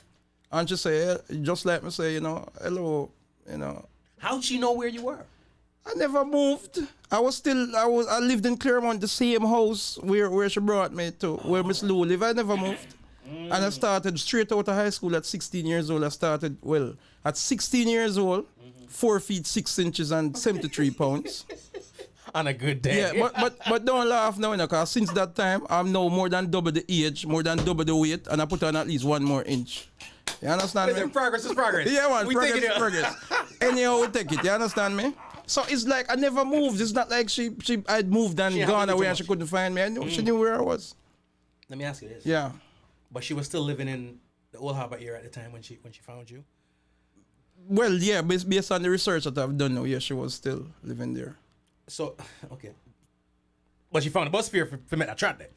and she say, just like me say, you know, hello, you know. How'd she know where you were? I never moved. I lived in Claremont, the same house where she brought me to, where Miss Lou live. I never moved. And I started straight out of high school at 16 years old. At 16 years old, 4 feet 6 inches and 73 pounds. On a good day. Yeah, but don't laugh now, because since that time, I'm now more than double the age, more than double the weight, and I put on at least 1 more inch. You understand me? Progress is progress. Yeah, man, progress is progress. Anyhow, we take it. You understand me? So it's like I never moved. It's not like I'd moved and gone away and she couldn't find me. She knew where I was. Let me ask you this. Yeah. But she was still living in the Old Harbour area at the time when she found you? Well, yeah, based on the research that I've done now, yeah, she was still living there. So, okay. But she found a bus fare for me to trap there.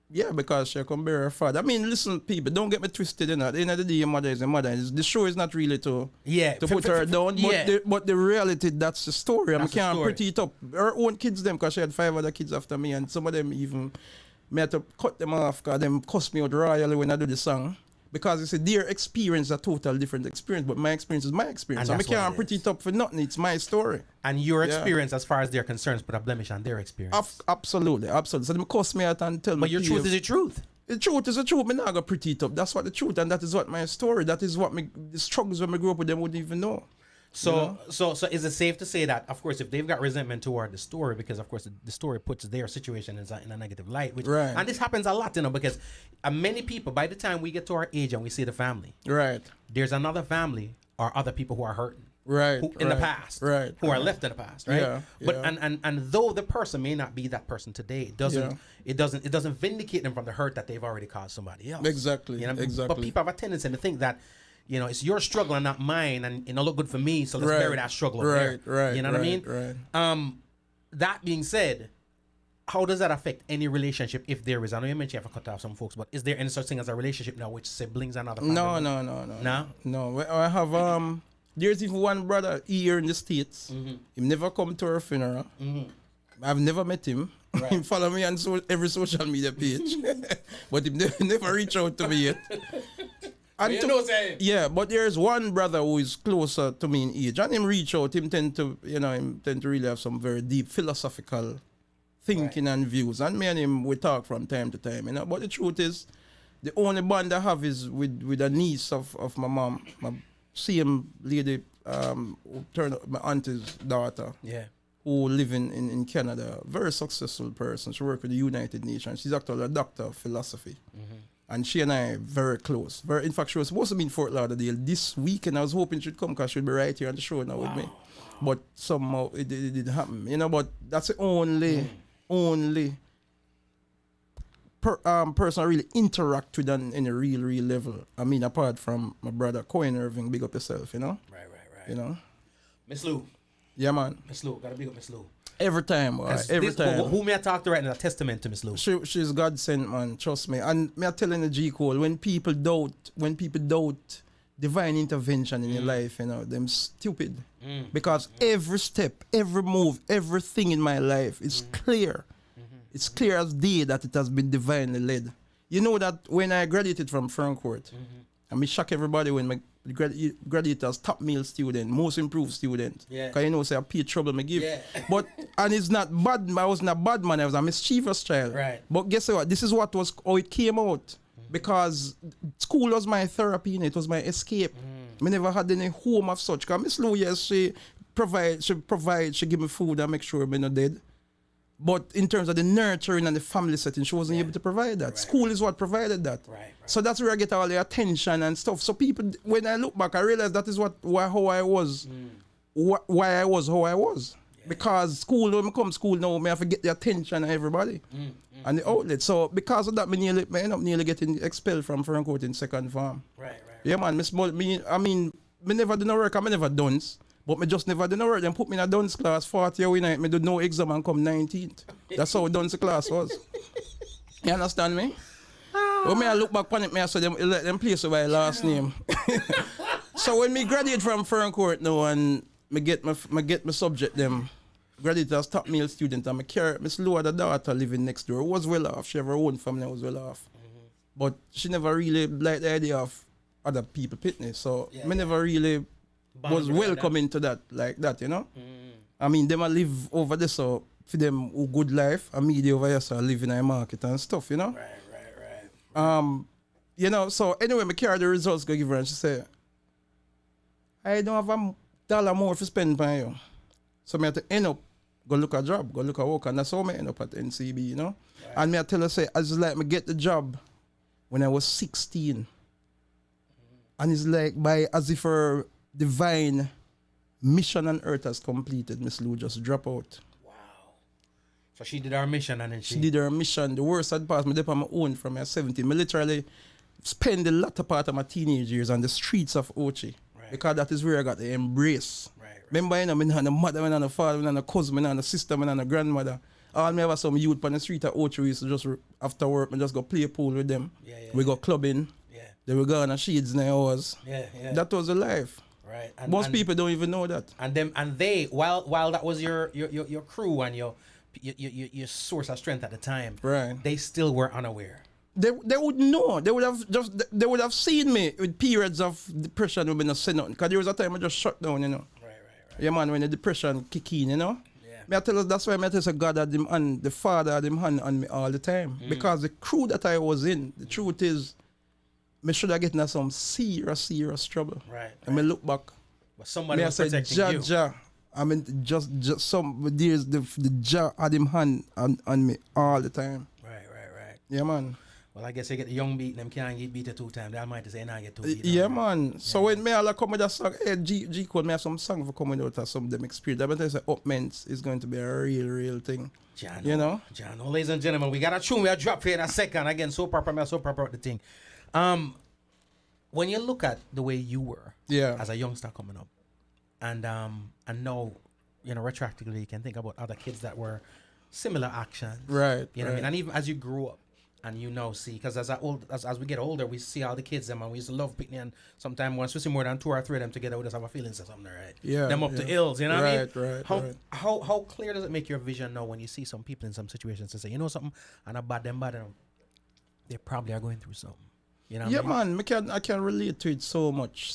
Yeah, because she can bear her father. I mean, listen, people, don't get me twisted, you know. At the end of the day, your mother is a mother. The show is not really to put her down. But the reality, that's the story. I can't pretty it up. Her own kids, them, because she had 5 other kids after me, and some of them even, me had to cut them off because them cuss me out royally when I do the song. Because you see, their experience is a total different experience, but my experience is my experience. I can't pretty it up for nothing. It's my story. And your experience, as far as they're concerned, put a blemish on their experience. Absolutely. So they cuss me out and tell me. But your truth is the truth. The truth is the truth. Me not gonna pretty it up. That's what the truth, and that is what my story. That is what the struggles when I grew up with them wouldn't even know. So is it safe to say that, of course, if they've got resentment toward the story, because of course the story puts their situation in a negative light, which Right. and this happens a lot, because many people, by the time we get to our age and we see the family, Right. there's another family or other people who are hurting. Right. Who, in the past, Right. who are left in the past, right? Yeah, But yeah. and though the person may not be that person today, it doesn't vindicate them from the hurt that they've already caused somebody else. Exactly. You know? Exactly. But people have a tendency to think that, it's your struggle and not mine, and look good for me, so let's Right. bury that struggle over there. Right. You know what I mean? Right. That being said, how does that affect any relationship, if there is? I know you mentioned you have to cut off some folks, but is there any such thing as a relationship now with siblings and other family? No. No? I have there's even one brother here in the States. He never come to our funeral. I've never met him. Right. He follow me on every social media page, but he never reach out to me yet. And yeah, but there's one brother who is closer to me in age, and him reach out. Him tend to really have some very deep philosophical thinking and views, and me and him we talk from time to time. But the truth is, the only bond I have is with a niece of my mom, my same lady, who turned out my auntie's daughter. Yeah. Who live in Canada, very successful person. She worked with the United Nations. She's actually a doctor of philosophy. And she and I very close. In fact, she was supposed to be in Fort Lauderdale this weekend. I was hoping she'd come because she'd be right here on the show now with me. But somehow it didn't happen. But that's the only person I really interact with on in a real level. I mean, apart from my brother Cohen Irving, big up yourself, Right. Miss Lou. Yeah, man. Miss Lou, gotta big up Miss Lou. Every time, boy. Every time. Who may I talk to right now? A testament to Miss Lou. She's God sent, man. Trust me. And me I telling the G Cole, when people doubt divine intervention in your life, them stupid. Because every step, every move, everything in my life is clear. It's clear as day that it has been divinely led. You know that when I graduated from Frankfurt, and me shock everybody when my graduate as top male student, most improved student. Yeah. Because say I pay trouble me give. Yeah. But and it's not bad. I wasn't a bad man. I was a mischievous child. Right. But guess what? This is how it came out. Because school was my therapy, it was my escape. I never had any home of such. Because Miss Lou, yes, she give me food and make sure I'm not dead. But in terms of the nurturing and the family setting, she wasn't able to provide that. Right. School is what provided that. Right. So that's where I get all the attention and stuff. So people, when I look back, I realize that is how I was, why I was how I was. Yeah. Because school, when I come school now, I have to get the attention of everybody and the outlet. So because of that, I end up nearly getting expelled from Frankfurt in second form. Right. Yeah, man. Me never do no work. I never done. But me just never done no work. Then put me in a dunce class 40 hours a night. Me do no exam and come 19th. That's how dunce class was. You understand me? When I look back on it, I saw them let them place by last name. So when me graduate from Frankfurt now and me get my subject them, graduate as top male student, and me carry Miss Lou had a daughter living next door. Was well off. She have her own family, was well off. But she never really liked the idea of other people fitness. So me never really was welcome into that like that, I mean, them a live over there, so for them who good life, and me over here, so I live in a market and stuff, Right. So anyway, me carry the results, go give her, and she say, I don't have $1 more to spend by you. So me have to end up, go look a job, go look a work, and that's how me end up at NCB, Right. And me I tell her, say, I just like me get the job when I was 16. And it's like as if her divine mission on earth has completed, Miss Lou just drop out. Wow. So she did her mission and then she did her mission. The worst had passed me there on my own from my 17. I literally spent the latter part of my teenage years on the streets of Ochi. Right. Because that is where I got the embrace. Right. Remember, I had a mother, I had a father, I had a cousin, I had a sister, I had a grandmother. All me have some youth on the street of Ochi. We used to just after work, I just go play pool with them. We go clubbing. Then we go on the shades 9 hours. That was the life. Right. Most people don't even know that. And they while that was your crew and your source of strength at the time, right, they still were unaware. They would know. They would have seen me with periods of depression when I say nothing. Because there was a time I just shut down, Right. Yeah, man, when the depression kick in, Yeah. Me I tell us that's why I tell us God had him and the Father had him hand on me all the time. Because the crew that I was in, the truth is, me should have gotten some serious trouble. Right. And me look back, But somebody Me I was said, protecting Jah, you. Jah. I mean, just some, there's the Jah had him hand on me all the time. Right. Yeah, man. Well, I guess they get the young beat, them can't get beat 2 times. The Almighty say, nah, get 2 beat. Yeah, man. So when me all come with a song, hey, G Code, me have some song for coming out of some of them experience. I bet say Upments is going to be a real thing. John, You know? John, ladies and gentlemen, we got a tune. We are drop here in a second. Again, so proper with the thing. When you look at the way you were as a youngster coming up, and now, you know, retroactively, you can think about other kids that were similar actions. Right. You know what I mean? And even as you grew up, and you now see, because as we get older, we see all the kids them, and we used to love picnic, and sometimes once we see more than 2 or 3 of them together, we just have a feelings or something, right? Yeah. Them up to ills, you know what I mean? Right. How clear does it make your vision now when you see some people in some situations to say, you know something, and about them, they probably are going through something. You know what I mean? Man, I can relate to it so much.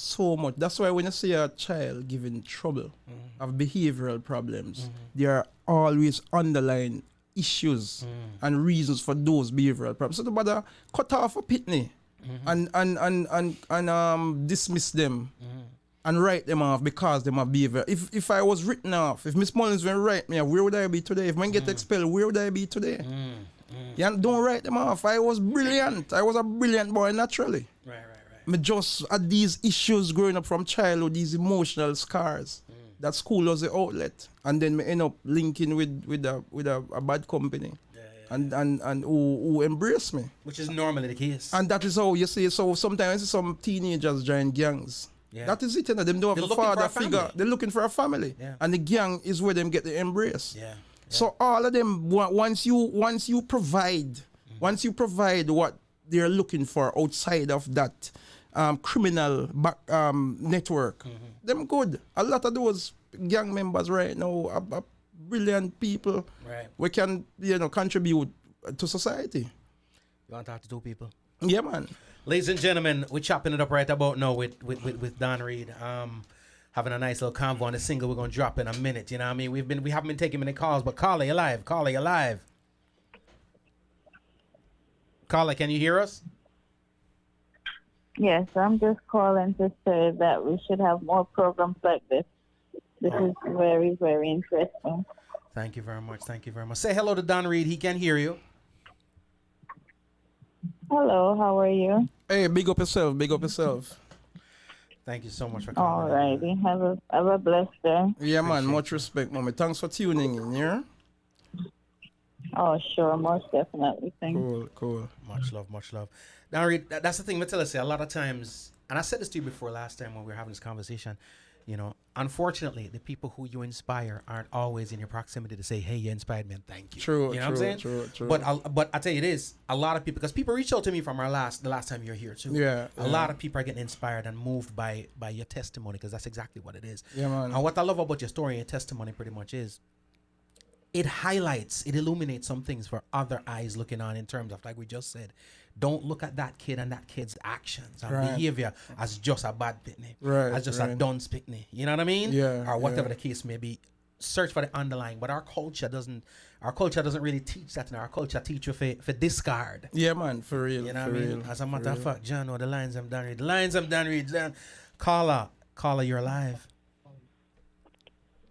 That's why when you see a child giving trouble of behavioral problems, there are always underlying issues and reasons for those behavioral problems. So the brother cut off a pitney and dismiss them and write them off because they have behavior. If I was written off, if Miss Mullins were write me off, where would I be today? If man get expelled, where would I be today? Yeah, don't write them off. I was brilliant. I was a brilliant boy naturally. Right. Me just had these issues growing up from childhood, these emotional scars. That school was the outlet, and then me end up linking with a bad company, and who embrace me. Which is normally the case. And that is how you see. So sometimes some teenagers join gangs. Yeah. That is it. You know, them don't have a father figure. They're looking for a family, and the gang is where them get the embrace. Yeah. So all of them, once you provide what they're looking for outside of that criminal network, them good. A lot of those gang members right now are brilliant people. Right. We can, contribute to society. You want to talk to 2 people? Yeah, man. Ladies and gentlemen, we're chopping it up right about now with Don Reid. Having a nice little convo on the single we're gonna drop in a minute. You know what I mean? We haven't been taking many calls, but Carla, you live. Carla, can you hear us? Yes, I'm just calling to say that we should have more programs like this. This is very, very interesting. Thank you very much. Say hello to Don Reid. He can hear you. Hello, how are you? Hey, big up yourself. Thank you so much for calling. Alrighty, have a blessed day. Yeah, man. Much respect, mommy. Thanks for tuning in. Yeah. Oh, sure, most definitely. Thank you. Cool. Much love. Now, Reid, that's the thing. I tell us, a lot of times, and I said this to you before last time when we were having this conversation. You know, unfortunately, the people who you inspire aren't always in your proximity to say, "Hey, you inspired me, and thank you." True. You know what I'm saying? True. But I tell you this: a lot of people, because people reach out to me from the last time you're here too. Yeah. A lot of people are getting inspired and moved by your testimony, because that's exactly what it is. Yeah, man. And what I love about your story and your testimony pretty much is, it illuminates some things for other eyes looking on, in terms of, like we just said, don't look at that kid and that kid's actions and behavior as just a bad pitney, as just a dunce pitney. You know what I mean? Yeah. Or whatever the case may be. Search for the underlying, but our culture doesn't really teach that. Our culture teach you for discard. Yeah, man, for real. You know what I mean? As a matter of fact, John, the lines I'm Don Reid. Carla, you're alive.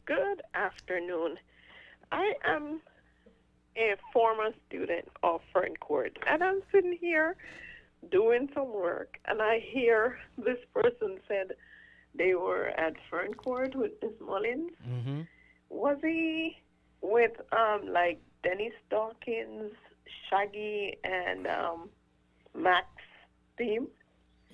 Good afternoon. I am a former student of Fern Court, and I'm sitting here doing some work, and I hear this person said they were at Fern Court with Miss Mullins. Mm-hmm. Was he with like Dennis Dawkins, Shaggy, and Max team?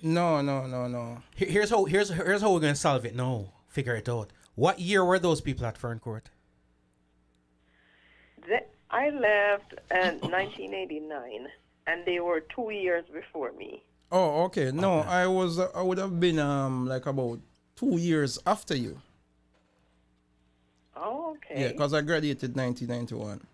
No. Here's how we're gonna solve it. No, figure it out. What year were those people at Fern Court? I left in 1989, and they were 2 years before me. Oh, okay. No, okay. I would have been like about 2 years after you. Oh, okay. Yeah, because I graduated 1991.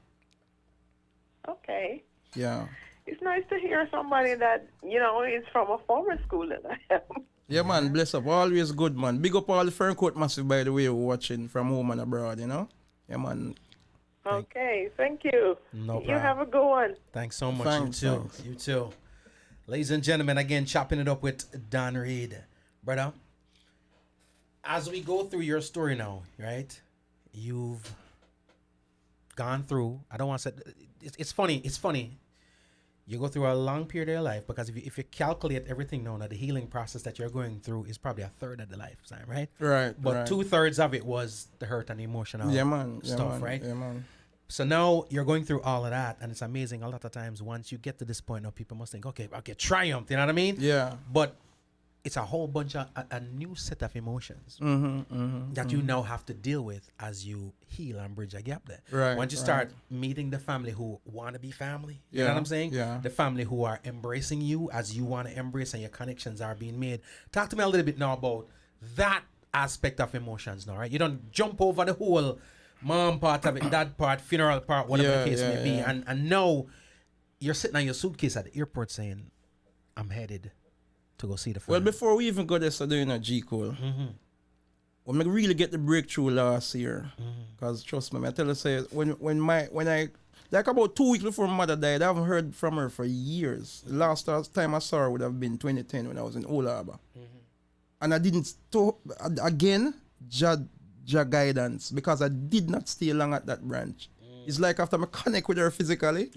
Okay. Yeah. It's nice to hear somebody that, is from a former school that I am. Yeah, man, bless up. Always good, man. Big up all the Fern Court massive, by the way, watching from home and abroad, Yeah, man. Okay, thank you. No problem. You have a good one. Thanks so much. Thanks. You too. Ladies and gentlemen, again, chopping it up with Don Reid. Brother, as we go through your story now, right? You've gone through. I don't want to say. It's funny. It's funny. You go through a long period of your life because if you calculate everything now, the healing process that you're going through is probably a third of the lifetime, right? Right. But right. 2/3 of it was the hurt and emotional stuff, right? Yeah, man. So now you're going through all of that, and it's amazing. A lot of times, once you get to this point, now people must think, okay, triumph. You know what I mean? Yeah. But it's a whole bunch of a new set of emotions that you now have to deal with as you heal and bridge a gap there. Right, Once you start meeting the family who want to be family, you know Yeah, what I'm saying? yeah. The family who are embracing you as you want to embrace and your connections are being made. Talk to me a little bit now about that aspect of emotions now, right? You don't jump over the whole mom part of it, dad part, funeral part, whatever the case may be. yeah. And now you're sitting on your suitcase at the airport saying, I'm headed to go see the family. Well, before we even go there, so doing a G Cole, when I really get the breakthrough last year, because trust me, I tell you, say when I like about 2 weeks before my mother died, I haven't heard from her for years. The last time I saw her would have been 2010 when I was in Old Harbor, and I didn't again judge guidance because I did not stay long at that branch. It's like after I connect with her physically,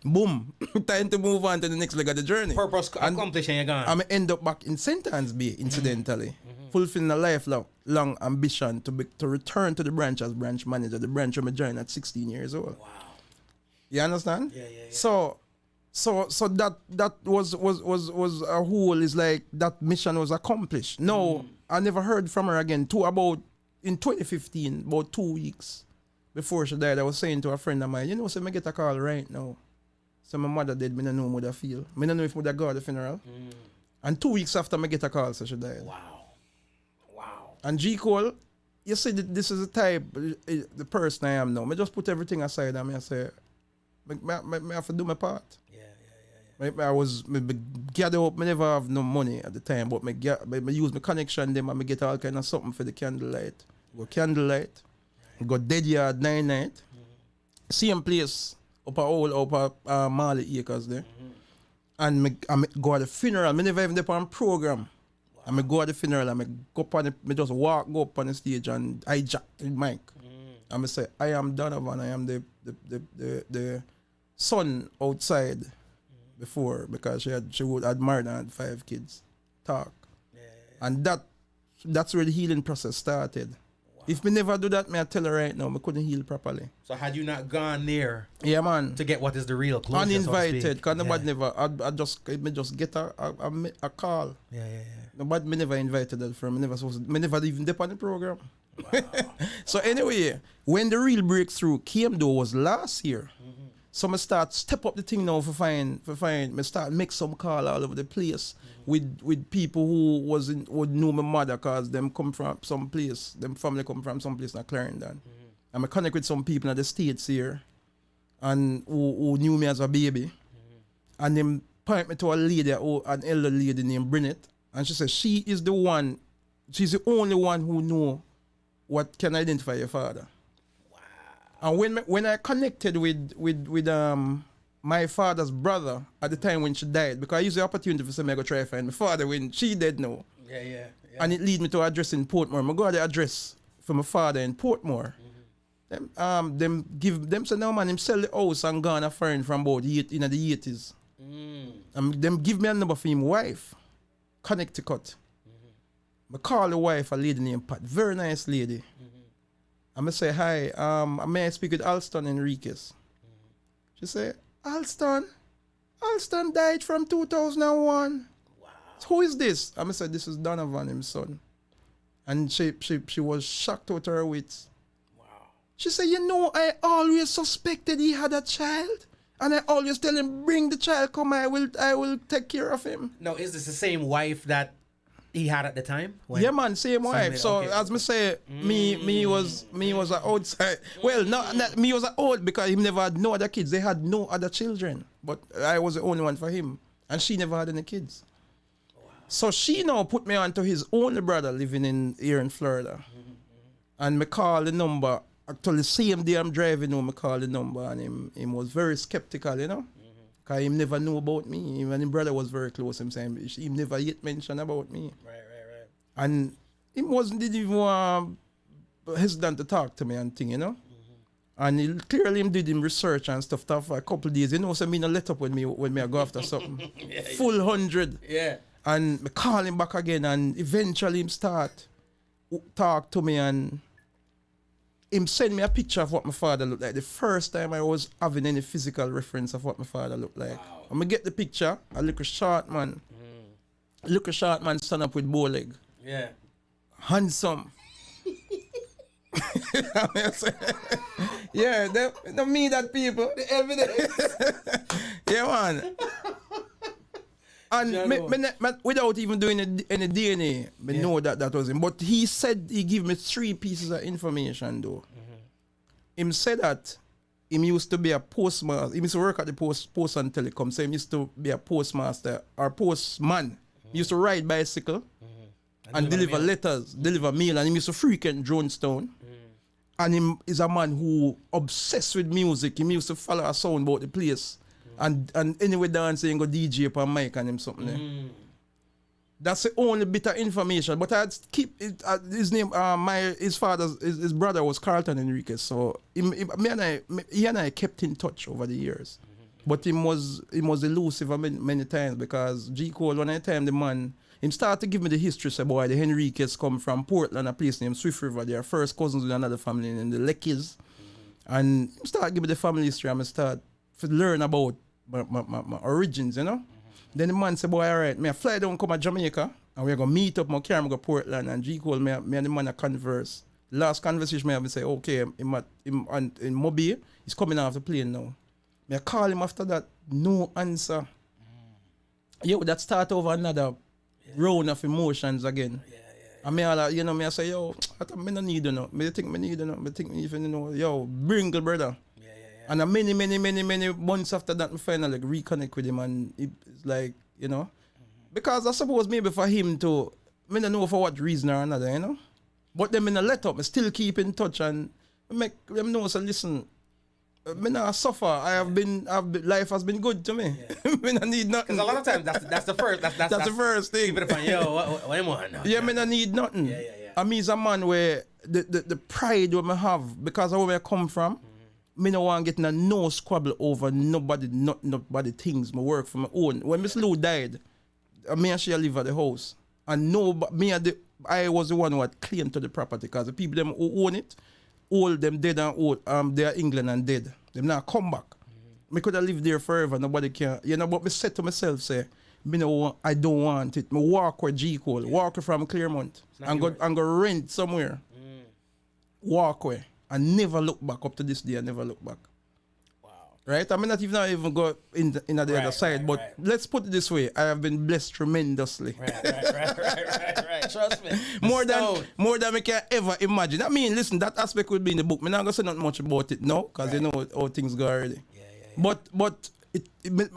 boom, time to move on to the next leg of the journey. Purpose accomplished and you're gone. I'm end up back in St. Anne's Bay, incidentally, fulfilling a lifelong ambition to return to the branch as branch manager. The branch I joined at 16 years old. Wow. You understand? Yeah. So that was a whole is like that mission was accomplished. No, I never heard from her again. In 2015, about 2 weeks before she died, I was saying to a friend of mine, you know, say me get a call right now. So my mother dead, me don't know how I feel. Me don't know if I go to the funeral. And 2 weeks after me get a call, so she died. Wow. And G Cole, you see, this is the type, the person I am now. Me just put everything aside and I say, me have to do my part. Yeah. Me gather up, me never have no money at the time, but me use my connection them and me get all kind of something for the candlelight. Go candlelight, go dead yard 9 night, same place. Up a Marley Acres there. And me go at the funeral. Me never even there on program. Wow. And me go at the funeral and me go just go up on the stage and hijack the mic. And me say, I am Donovan, I am the son outside before because she would had married and had 5 kids. Talk. And that's where the healing process started. If me never do that, me I tell her right now, me couldn't heal properly. So had you not gone there, yeah, man, to get what is the real closure, uninvited, because nobody never. I just get a call. Yeah. Nobody me never invited that from. Me never even dip on the program. Wow. So anyway, when the real breakthrough came though was last year. So I start step up the thing now for find. Me start make some call all over the place with people who knew my mother because them come from some place. Them family come from some place in Clarendon. And I connect with some people in the States here and who knew me as a baby. And them point me to a lady, an elder lady named Brinette. And she said she's the only one who know what can identify your father. And when I connected with my father's brother at the time when she died, because I used the opportunity for me to go try to find my father when she dead now. Yeah. And it lead me to address in Portmore. I got the address for my father in Portmore. Them say no man, him sell the house and gone a foreign from about the 80s. Them give me a number for him wife, Connecticut. I call the wife a lady named Pat, very nice lady. I'm say, hi, may I speak with Alston Enriquez? She said, Alston died from 2001. Wow. Who is this? I said, this is Donovan, his son. And she was shocked out her wits. Wow. She said, you know, I always suspected he had a child. And I always tell him, bring the child, come, I will take care of him. Now, is this the same wife that he had at the time? Yeah, man, same wife. So okay. As me say, me was an outside. Well, not me was an old because he never had no other kids. They had no other children, but I was the only one for him, and she never had any kids. Wow. So she now put me on to his only brother living here in Florida, and me call the number. Actually, the same day I'm driving home, me call the number, and him was very skeptical, you know. Because he never knew about me. Even his brother was very close. Him saying he never yet mentioned about me. Right. And didn't even hesitant to talk to me and thing, you know. And he clearly did him research and stuff for a couple of days. You know, so me no let up when me I go after something. Full 100. Yeah. And me call him back again and eventually him start talk to me and him send me a picture of what my father looked like. The first time I was having any physical reference of what my father looked like. Wow. And me get the picture, I look a short man. Look a short man stand up with bow leg. Yeah. Handsome. Yeah, they me that people. The evidence. Yeah, man. And without even doing any DNA, I know that was him. But he said he gave me 3 pieces of information though. Him said that him used to be a postmaster. He used to work at the post and telecom. So he used to be a postmaster or postman. He used to ride bicycle and deliver letters, deliver mail, and he used to frequent Jonestown. And him is a man who obsessed with music. He used to follow a sound about the place. And anyway dancing, go DJ up on mic and him something. That's the only bit of information. But I'd keep it, his name, his brother was Carlton Enriquez. So he and I kept in touch over the years. But he was elusive many times because G. Cole, one time the man, him started to give me the history, say boy, the Henriquez come from Portland, a place named Swift River. They are first cousins with another family in the Leckys. And he started giving me the family history and I start to learn about my origins, you know. Then the man said, boy, all right, me I fly down, come to Jamaica, and we're going to meet up, my car, go Portland, and G. Cole, me and the man converse. Last conversation, I say, okay, in Mobile, he's coming off the plane now. Me I call him after that, no answer. Yo, that start over another round of emotions again. And me all, you know, me I say, yo, I me no need you know. Me think me need you know. Me think me even you know, yo, Bringle brother. And many months after that, I finally reconnect with him, and it's like, you know, because I suppose maybe for him to, I don't know for what reason or another, you know, but then I let up, I still keep in touch and make them know, so listen, I not suffer. Life has been good to me. I don't need nothing. Because a lot of times that's the first. That's the first thing. Keep it upon, yo, what am I? Yeah, I don't need nothing. Yeah. I mean, it's a man where the pride that I have because of where I come from. Me no want get no squabble over nobody things. Me work for my own. When Miss Lou died, me and she live at the house, and I was the one who had claim to the property because the people them who own it, all them dead and old. They are England and dead. Them now come back. Me could have lived there forever. Nobody can. You know, but me said to myself, say, I don't want it. Me walk with G. Cole, walk from Claremont, and go rent somewhere. Walk away. I never look back up to this day. I never look back. Wow. Right? I mean, not even go in the other side. But let's put it this way: I have been blessed tremendously. Right. Trust me. More than I can ever imagine. I mean, listen, that aspect would be in the book. I'm not gonna say not much about it now, because you know how things go already. Yeah. But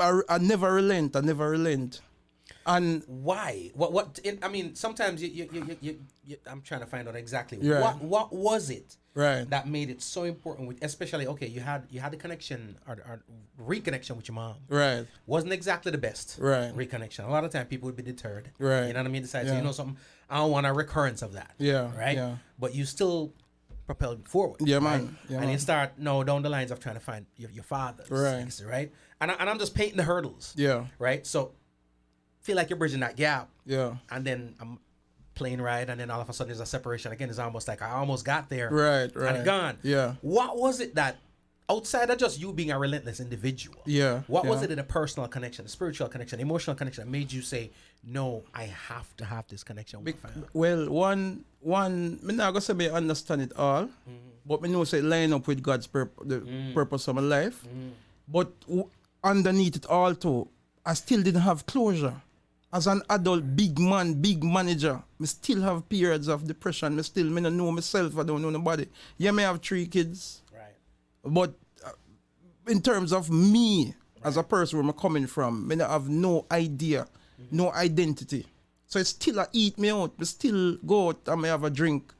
I never relent. And why? What? I mean, sometimes you I'm trying to find out exactly what was it that made it so important. Especially, okay, you had the connection or reconnection with your mom. Right. Wasn't exactly the best. Right. Reconnection. A lot of time people would be deterred. Right. You know what I mean? Decide, so you know something. I don't want a recurrence of that. Yeah. Right. Yeah. But you still propelled forward. Yeah, right? man. Yeah, and man. you start down the lines of trying to find your father's. Right. Right. And I'm just painting the hurdles. Yeah. Right. So feel like you're bridging that gap. Yeah. And then I'm plane ride, and then all of a sudden there's a separation again. It's almost like I almost got there. Right. And gone. Yeah. What was it that, outside of just you being a relentless individual, what was it in a personal connection, a spiritual connection, emotional connection that made you say, no, I have to have this connection with my family? Well, one, me not gonna say me understand it all, but me know say line up with God's purpose of my life. But underneath it all too, I still didn't have closure. As an adult, big man, big manager, me still have periods of depression. Me don't know myself. I don't know nobody. Yeah, me have 3 kids. Right. But in terms of me as a person where I'm coming from, me have no idea, no identity. So it still eat me out. Me still go out and me have a drink.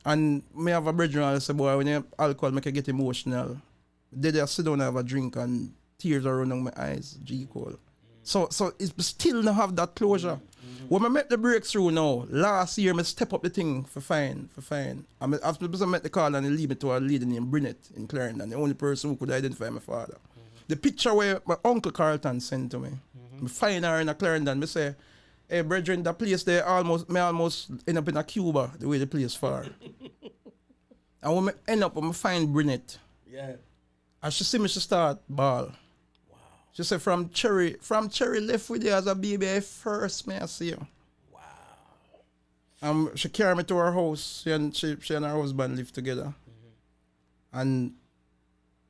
And me have a brethren I say, boy, when you have alcohol, make you get emotional. They sit down and have a drink and tears are running my eyes. G. Cole. So it still not have that closure. When I met the breakthrough now, last year I step up the thing for fine. After I met the call and they leave me to a lady named Brunette in Clarendon, the only person who could identify my father. The picture where my uncle Carlton sent to me, I find her in a Clarendon, I say, hey brethren, that place there almost end up in a Cuba, the way the place far. And when I end up, I find Brunette. Yeah. And she see me, she start ball. Wow. She said, from Cherry left with you as a baby, I first may I see you. Wow. She carried me to her house. She and her husband live together. And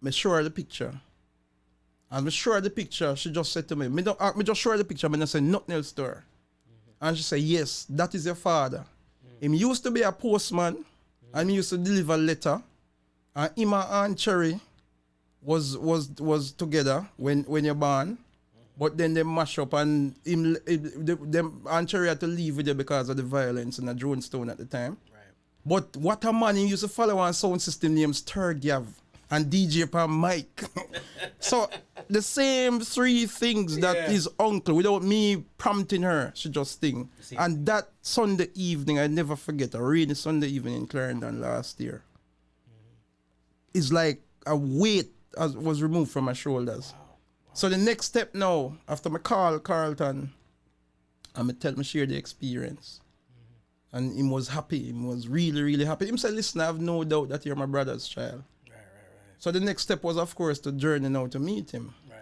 I show her the picture. And I show her the picture, she just said to me, me just show her the picture, I say nothing else to her. And she said, yes, that is your father. He used to be a postman, and he used to deliver letter. And him and Aunt Cherry was together when you're born. But then they mash up and them Aunt Cherry had to leave with you because of the violence in the Jonestown at the time. Right. But what a man, he used to follow one sound system named Stir Gav and DJ Pan Mike. So the same three things that his uncle, without me prompting her, she just sing. And that Sunday evening, I never forget, a rainy Sunday evening in Clarendon last year, is like a weight was removed from my shoulders. Wow. So the next step now, after I call Carlton, I'm tell him share the experience. And he was happy. He was really, really happy. He said, listen, I have no doubt that you're my brother's child. Right. So the next step was, of course, to journey now to meet him. Right.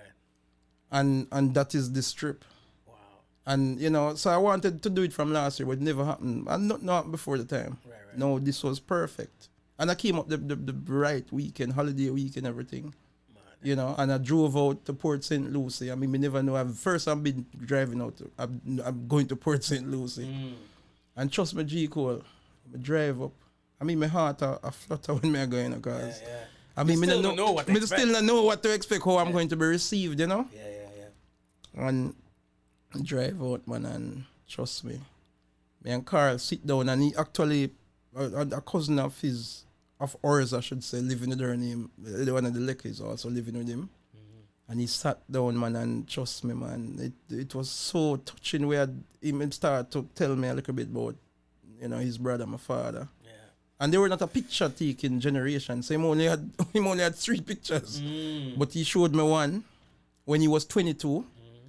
And that is this trip. Wow. And, so I wanted to do it from last year, but it never happened. And not before the time. Right. No, this was perfect. And I came up the right weekend, holiday weekend, everything. Man. And I drove out to Port St. Lucie. I mean, we never know. I've been driving out. I'm going to Port St. Lucie. And trust me, G. Cole, I drive up. I mean, my heart a flutter when I go in, because I mean, I still don't know what to expect, how I'm going to be received, Yeah. And I drive out, man, and trust me. Me and Carl sit down, and he actually, a cousin of ours, I should say, living with her name, one of the Leckys also living with him. And he sat down, man, and trust me, man, it was so touching where him start to tell me a little bit about, his brother, my father. Yeah. And they were not a picture-taking generation, so him only had 3 pictures. But he showed me one when he was 22,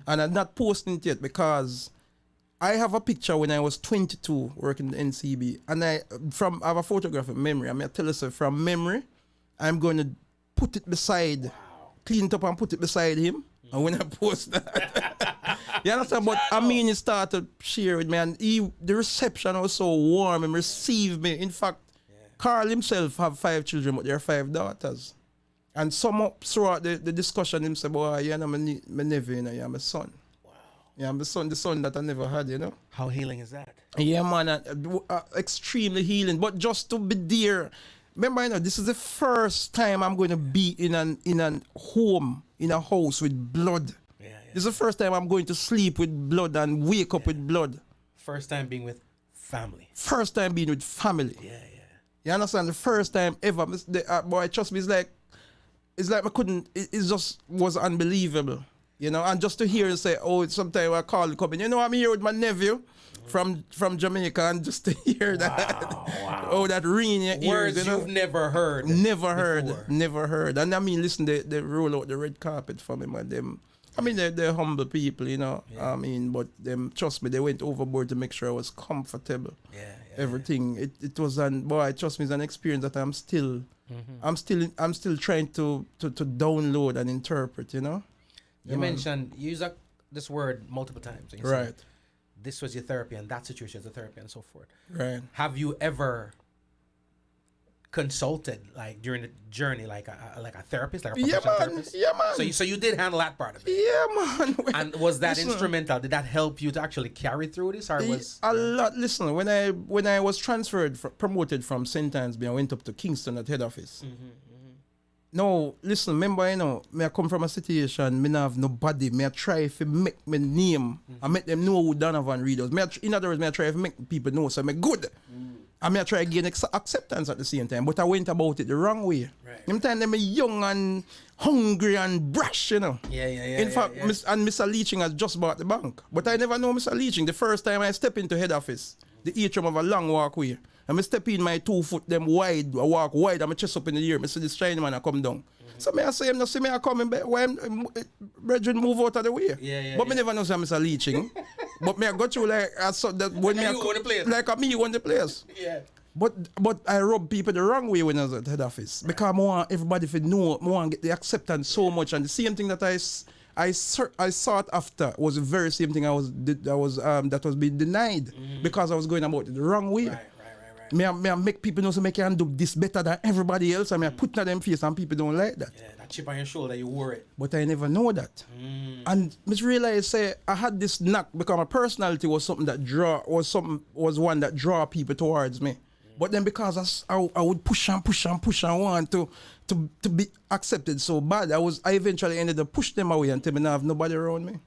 and I'm not posting it yet because I have a picture when I was 22 working in NCB, and I have a photograph of memory. I mean, I tell you, so from memory, I'm going to put it beside, clean it up and put it beside him. And when I post that, you understand? But I mean, he started share with me, and the reception was so warm and received me. In fact, Carl himself have 5 children, but there are 5 daughters. And throughout the discussion, him said, boy, you're not my nephew, you're my son. Yeah, the son that I never had, How healing is that? Yeah, man, extremely healing. But just to be there, remember, this is the first time I'm going to be in a home, in a house with blood. Yeah. This is the first time I'm going to sleep with blood and wake up with blood. First time being with family. First time being with family. Yeah. You understand? The first time ever. Boy, trust me, it's like I couldn't. It just was unbelievable. And just to hear and say, sometimes I call coming. I'm here with my nephew from Jamaica, and just to hear that, wow. that ring in your Words ears. you've never heard. Never heard. And I mean, listen, they roll out the red carpet for me, man. Them, I mean, they're humble people, Yeah. I mean, but them, trust me, they went overboard to make sure I was comfortable. Yeah. Everything. It was trust me, it's an experience that I'm still trying to download and interpret, You mentioned, you use this word multiple times. You right. said, this was your therapy, and that situation was the therapy, and so forth. Right. Have you ever consulted, like, during the journey, like a therapist, like a professional therapist? Yeah, man. So you did handle that part of it. Yeah, man. And was that instrumental? Did that help you to actually carry through this, or was a lot? Listen, when I was promoted from St. Anne's, I went up to Kingston at head office. No, listen, remember, me I come from a situation, me not have nobody. Me I try to make my name. I make them know who Donovan Reid was. In other words, me I try to make people know, so me good. I mean, I try to gain acceptance at the same time, but I went about it the wrong way. Right. Them time them young and hungry and brash, you know. Yeah. In fact, Mr. Leaching has just bought the bank. But I never know Mr. Leaching. The first time I step into head office, the atrium of a long walkway, and I step in my 2 foot them wide, I walk wide, and I chest up in the air. I see this Chinese man I come down. So I say him, no see me I coming back, why brethren move out of the way. But me never know say Mr. Leaching. But me I go through like I saw that when me you own the place. like me won the place. Yeah. But I rub people the wrong way when I was at head office. Because I want everybody to know, I want to get the acceptance so much. And the same thing that I sought after was the very same thing that was being denied because I was going about it the wrong way. Right. Me I make people know so I can do this better than everybody else. I mean I put it on them face and people don't like that. Yeah, that chip on your shoulder, you wore it. But I never know that. And I realized say I had this knack because my personality was something that was one that draw people towards me. But then because I would push and want to be accepted so bad, I eventually ended up push them away until I have nobody around me.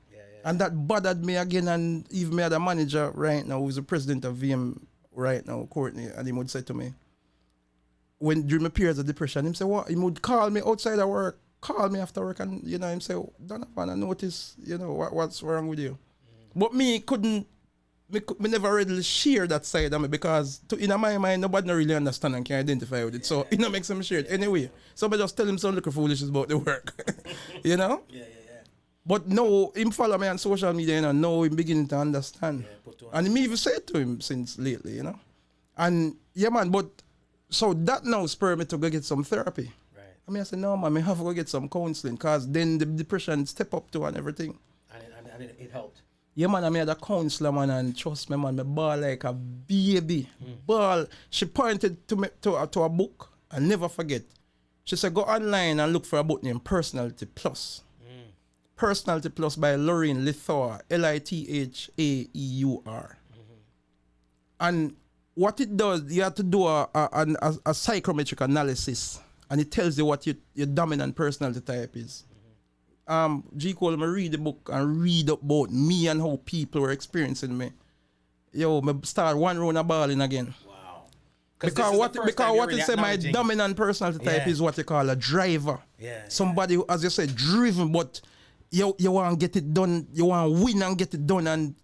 And that bothered me again. And even me had a manager right now who's the president of VM right now, Courtney, and he would say to me, when during my periods of depression, he say, what? He would call me outside of work, call me after work, and you know, him say, Donovan, I notice, you know, what's wrong with you. But me never really share that side of me because in my mind, nobody really understand and can identify with it. So it makes him share it anyway. So I just tell him some little foolishness about the work. You know? Yeah. But no, him follow me on social media, you know, now him beginning to understand. And me even said to him since lately, you know. And yeah, man, but so that now spurred me to go get some therapy. Right. I mean, I said, no, man, I have to go get some counseling because then the depression step up to and everything. And it helped. Yeah, man, I had a counselor, man, and trust me, man, me ball like a baby. Ball. She pointed to me to a book, I'll never forget. She said, go online and look for a book named Personality Plus. Personality Plus by Lorraine Lithauer, Lithaeur. And what it does, you have to do a psychometric analysis, and it tells you what your dominant personality type is. Cole, I read the book and read about me and how people were experiencing me. Yo, me start one round of balling again. Wow. Because what it say my dominant personality type is what you call a driver. Yeah. Somebody who, as you said, driven, but you want to get it done, you want to win and get it done, and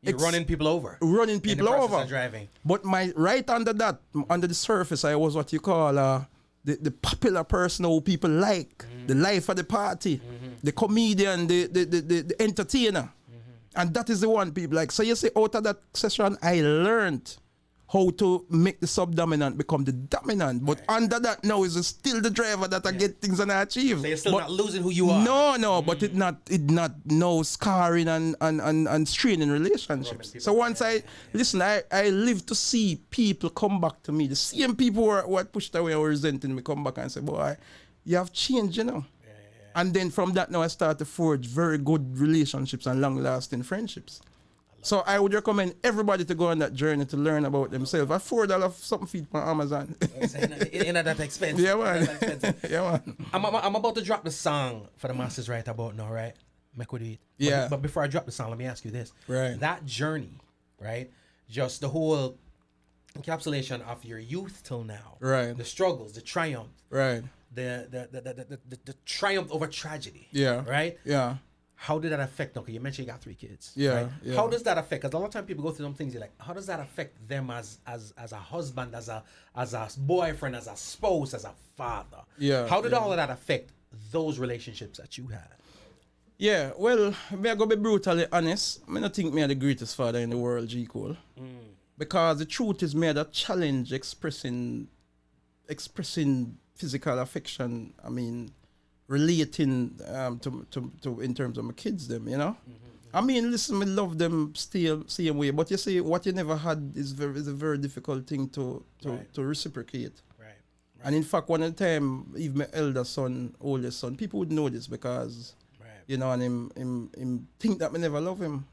you're running people over. Running people over. Driving. But my right under that, under the surface, I was what you call the popular person who people like, the life of the party, the comedian, the entertainer. And that is the one people like. So you see, out of that session, I learned how to make the subdominant become the dominant. But under that now is still the driver that I get things and I achieve. So you're still not losing who you are. No, but it not no scarring and straining relationships. So once I live to see people come back to me. The same people who had pushed away or resenting me come back and say, boy, you have changed, you know. Yeah. And then from that now I start to forge very good relationships and long-lasting friendships. So I would recommend everybody to go on that journey to learn about themselves. I $4 something feet on Amazon. Ain't that expensive? Yeah, man. Yeah, man. I'm about to drop the song for the masses right about now, right? Make with it. Yeah. But before I drop the song, let me ask you this. Right. That journey, right? Just the whole encapsulation of your youth till now. Right. The struggles, the triumph. Right. The triumph over tragedy. Yeah. Right? Yeah. How did that affect? Okay, you mentioned you got 3 kids. Yeah, right? yeah. How does that affect? Because a lot of times people go through some things. You're like, how does that affect them as a husband, as a boyfriend, as a spouse, as a father? Yeah. How did all of that affect those relationships that you had? Yeah. Well, me I go be brutally honest. I don't think me are the greatest father in the world, G. Cole. Because the truth is, me had a challenge expressing physical affection. I mean, relating to in terms of my kids them, you know. I mean, listen, I love them still same way, but you see, what you never had is a very difficult thing to reciprocate. Right. And in fact, one of the time, even my oldest son, people would know this because, you know, and him think that I never love him.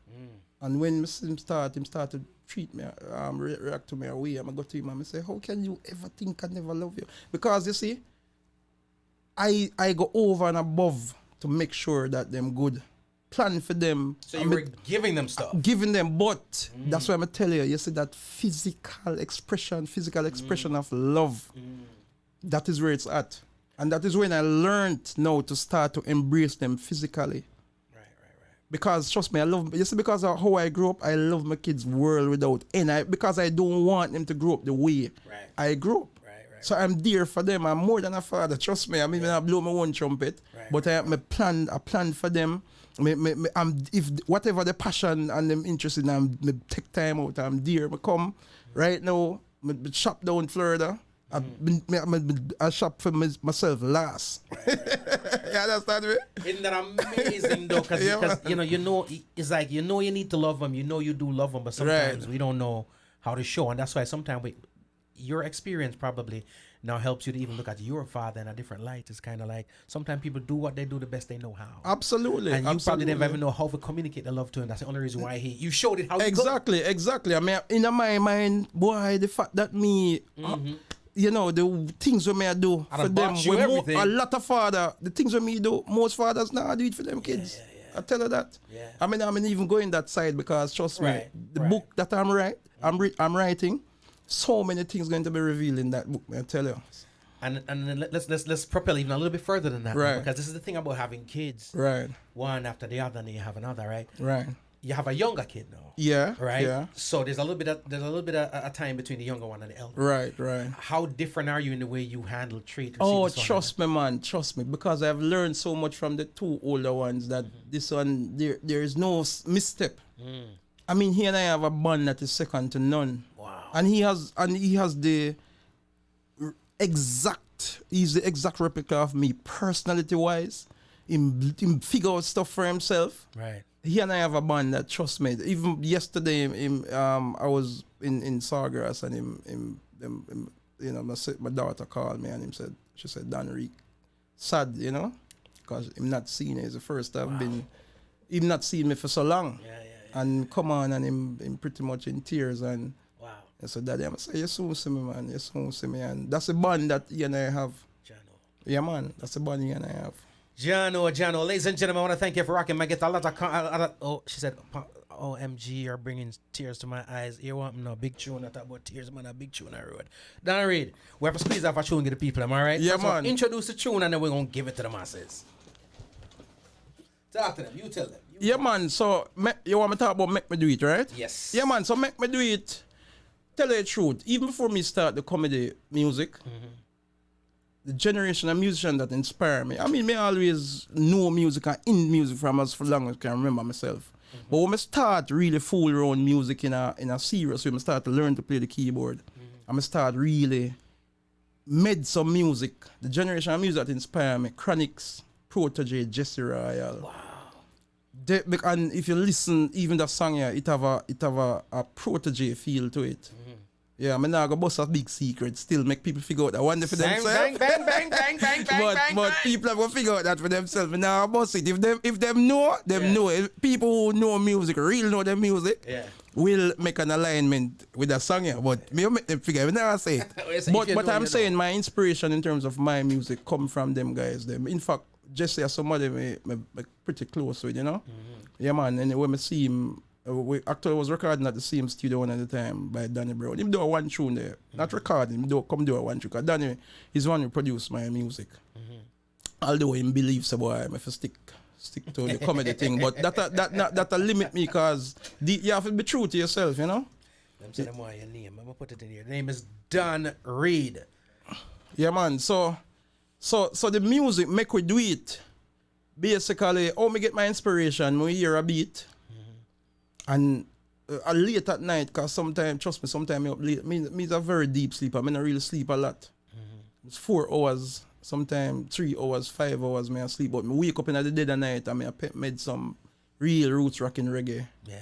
And when I see him start to treat me, react to me away, I'm go to him and I say, how can you ever think I never love you? Because you see, I go over and above to make sure that them good plan for them. So you were giving them stuff. Giving them, but that's why I'm tell you. You see that physical expression of love. That is where it's at, and that is when I learned now to start to embrace them physically. Right. Because trust me, I love. You see, because of how I grew up, I love my kids' world without end. Because I don't want them to grow up the way I grew up. So I'm there for them. I'm more than a father. Trust me. I mean, I blow my own trumpet, but I plan for them. If whatever the passion and them interested in, I take time out. I'm there. I come right now. I shop down Florida. I shop for myself last. You understand me? Isn't that amazing though? Because you know, it's like you need to love them. You know you do love them, but sometimes we don't know how to show, and that's why sometimes your experience probably now helps you to even look at your father in a different light. It's kind of like sometimes people do what they do the best they know how. Absolutely. And you probably didn't even know how to communicate the love to him. That's the only reason why you showed it how you Exactly. I mean, in my mind, boy, the fact that me, you know, the things we may do for them, a lot of father, the things we me do, most fathers now do it for them kids. I tell you that. Yeah. I mean even going that side because trust me, the book that I'm writing, so many things going to be revealed in that book, I tell you. And then let's propel even a little bit further than that, right? Because this is the thing about having kids, right? One after the other, and then you have another, right? Right. You have a younger kid now, yeah, right? Yeah. So there's a little bit of time between the younger one and the elder, right. How different are you in the way you handle treat? Oh, trust me, man, trust me, because I've learned so much from the two older ones that this one there is no misstep. I mean, he and I have a bond that is second to none. Wow. And he has the exact replica of me, personality wise. Him figure out stuff for himself. Right. He and I have a bond that, trust me. Even yesterday, I was in Sawgrass and him you know, my daughter called me and she said, Don Reid, sad, you know, because him not seen it. It's the first I've been, him not seen me for so long. Yeah. And come on, and him pretty much in tears. And wow. I said, Daddy, I'm say, you soon see me, man. You soon see me. And that's the bond that he and I have. Jano. Yeah, man. That's the bond he and I have. Jano. Ladies and gentlemen, I want to thank you for rocking. I get a lot of she said, OMG, you're bringing tears to my eyes. You want me no big tune. I talk about tears, man. A big tune I wrote. Don Reid, we have to squeeze off a tune and get the people, am I right? Yeah, man. Introduce the tune and then we're going to give it to the masses. Talk to them. You tell them. Yeah, man. So, you want me to talk about Make Me Do It, right? Yes. Yeah, man. So, Make Me Do It, tell you the truth, even before me start the comedy music, the generation of musicians that inspire me, I mean, me always know music and in music from as for long as I can remember myself. But when I start really fool around music in a serious way, I start to learn to play the keyboard, and I start really made some music. The generation of music that inspire me, Chronics, Protege, Jesse Royal. Wow. And if you listen, even that song here, it have a Protege feel to it. Yeah, I'm not gonna bust a big secret. Still make people figure out that one day for themselves. Bang. But people have to figure out that for themselves. And now bust it. If them know, know. If people who know music, really know their music, will make an alignment with that song here. But me make them figure. I never say it. But I'm saying my inspiration in terms of my music come from them guys. Them. In fact, Jesse is somebody me pretty close with, you know. Yeah, man. And when I see him. We actually was recording at the same studio one at the time by Danny Brown. Him do one tune there. Not recording, him do one tune. Because Danny is one who produced my music. Although him believes so boy, I have to stick to the comedy thing. But that limit me because you have to be true to yourself, you know? Let me say why your name. I'm gonna put it in here. Your name is Don Reid. Yeah, man. So the music make we do it. Basically, how me get my inspiration, we hear a beat. And late at night, because sometimes, trust me, sometimes up late. Me is a very deep sleeper. I don't really sleep a lot. It's 4 hours, sometimes 3 hours, 5 hours I sleep. But I wake up in the dead of night and I made some real roots rocking reggae. Yeah.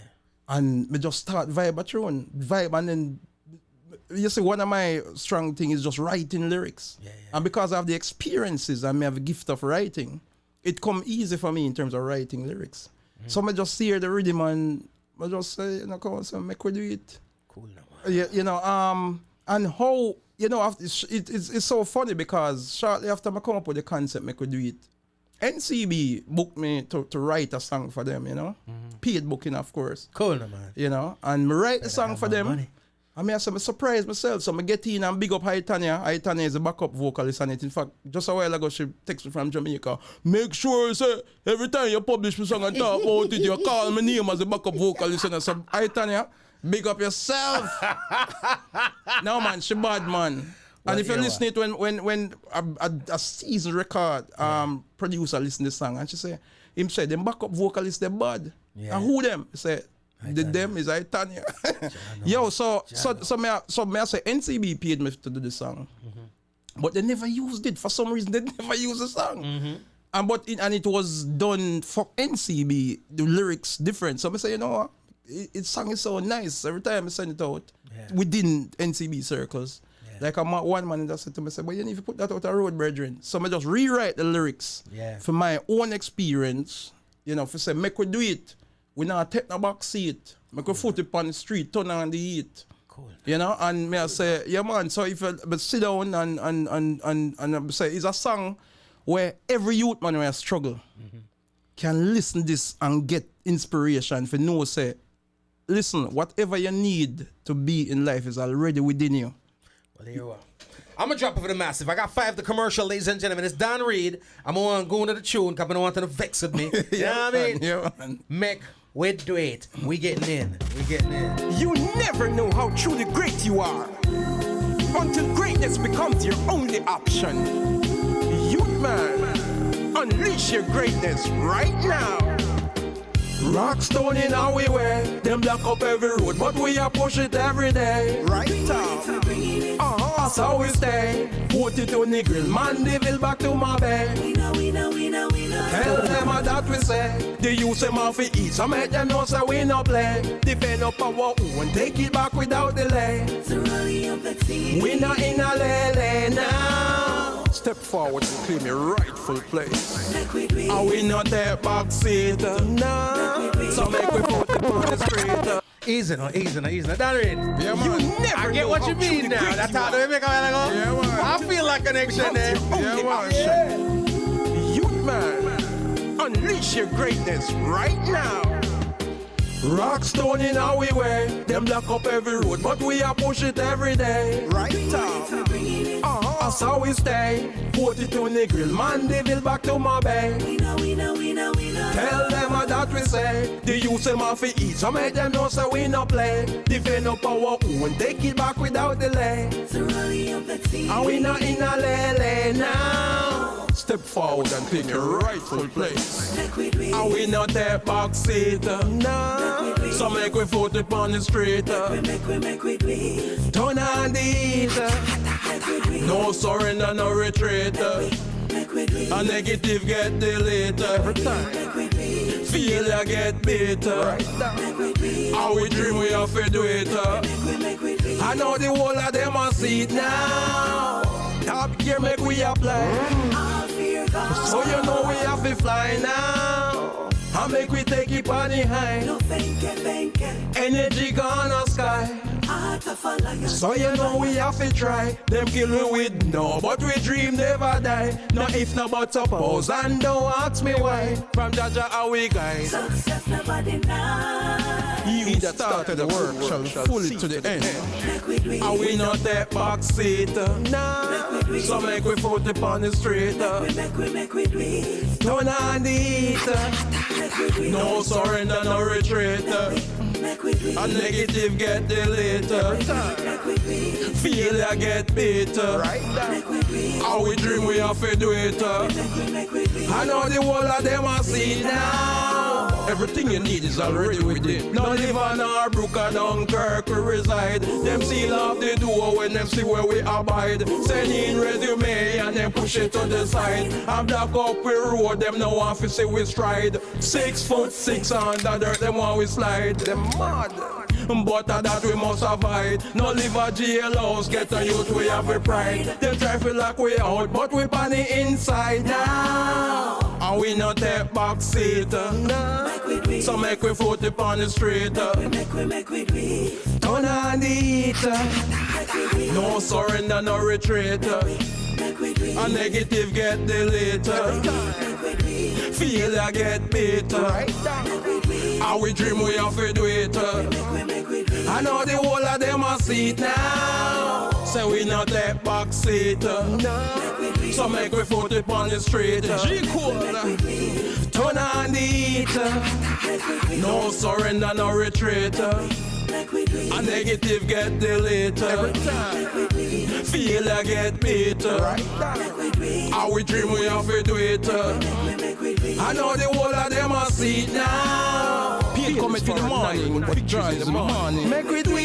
And I just start vibe and then you see one of my strong things is just writing lyrics. Yeah. And because I have the experiences and I have a gift of writing, it come easy for me in terms of writing lyrics. So I just hear the rhythm and I just say, you know, come on, so make we do it. Cool now, man. Yeah, you know, and how, you know, it's so funny because shortly after I come up with the concept, make we do it, NCB booked me to write a song for them, you know. Paid booking, of course. Cool, no, man. You know, and me write the song for them. Money. I mean, I surprised myself. So I get in and big up Tanya. Tanya is a backup vocalist on it. In fact, just a while ago, she texted me from Jamaica. Make sure, say, every time you publish my song and talk about it, you call my name as a backup vocalist. And I said, Tanya, big up yourself. No, man, she bad, man. And if you listen it when a seasoned record producer listen to the song, and she say, him say, them backup vocalists, they bad. Yeah. And who them? He say, them is Tanya. Yo, so may I say NCB paid me to do the song, but they never used it for some reason. They never used the song, and it was done for NCB. The lyrics different. So I say, you know what? Its song is so nice. Every time I send it out within NCB circles, like one man just said to me, say, but you need to put that out a road, brethren. So I just rewrite the lyrics for my own experience. You know, if I say make we do it. We not take no back seat. Make a foot up on the street, turn on the heat. Cool. You know, and me I say, yeah man, so if I but sit down and I say it's a song where every youth man where struggle can listen this and get inspiration for know say, listen, whatever you need to be in life is already within you. Well, there you are. I'm going to drop it for the massive. I got 5 the commercial, ladies and gentlemen. It's Don Reid. I'm going to go into the tune because I don't want to vex with me. You know what I mean? Yeah, man. Make, we do it. We getting in. We getting in. You never know how truly great you are until greatness becomes your only option. Youth man, unleash your greatness right now. Rockstone in our way, them block up every road, but we are push it every day. Right now. That's how we stay. Put it on the grill, man, devil back to my bed. Tell them that we say, they use them off to eat, so make them know so we no play. Defend up our own, take it back without delay. We not in a lele now. Step forward and claim your rightful place. And we not take back seat now. So make we put it on the street. Easy now. Don Reid. Yeah, man. You never I get know what how you mean truly now. great That's you how are. they make a while ago. Yeah, man. I feel like connection there. Only option. Youth man, unleash your greatness right now. Rockstone in our way, them block up every road, but we are push it every day. Right now. That's how we stay. Put it on the grill, man, devil back to my bay. Tell them that we say, they use them off to eat, so make them know so we no play. Defend up our own, take it back without delay. And we not in a lele now. Step forward and take your rightful place. And we not take back seat now. So make we foot up on the street. Turn on the heat. No surrender, no retreat. A negative get deleted. Every time. Failure get better. How we dream we have to do it. I know the whole of them are see it now. Top gear make we apply. So you know we have to fly now. And make we take it on the high. Energy gone a sky. So you know we have to try. Them kill me with no, but we dream never die. No if no but suppose, and don't ask me why. From Jaja how we guide. Success never denied. He that started the work shall full it to the end. And we not take back seat. Nah. So make we foot upon the street. Turn on the heat. No surrender, no retreat. A negative get deleted. Failure get better. How we dream we have to do it. I know the whole of them are see now. Everything you need is already within. No live on our Brook and Dunkirk we reside. Them seal off the door when them see where we abide. Send in resume and then push it to the side. And block up we road, them no want to see we stride. 6'6" under dirt, them want we slide. Them mad. But that we must avoid. No live a jail house, get a youth we have a pride. Them try to lock we out, but we pan the inside now. And we not take back seat. So make we foot upon the street. Turn on the heat. No surrender, no retreat. A negative get deleted. Failure get better. How we dream we have to do it. I know the whole of them are see it now. Say we not take back seat. So make we foot it on the street. G-Cole. Turn on the heat. No surrender, no retreat. A negative get deleted. Every time. Failure get better. How we dream we have to do it. I know the whole of them are see it now. People coming to the morning, but joy in the morning. Make we do it,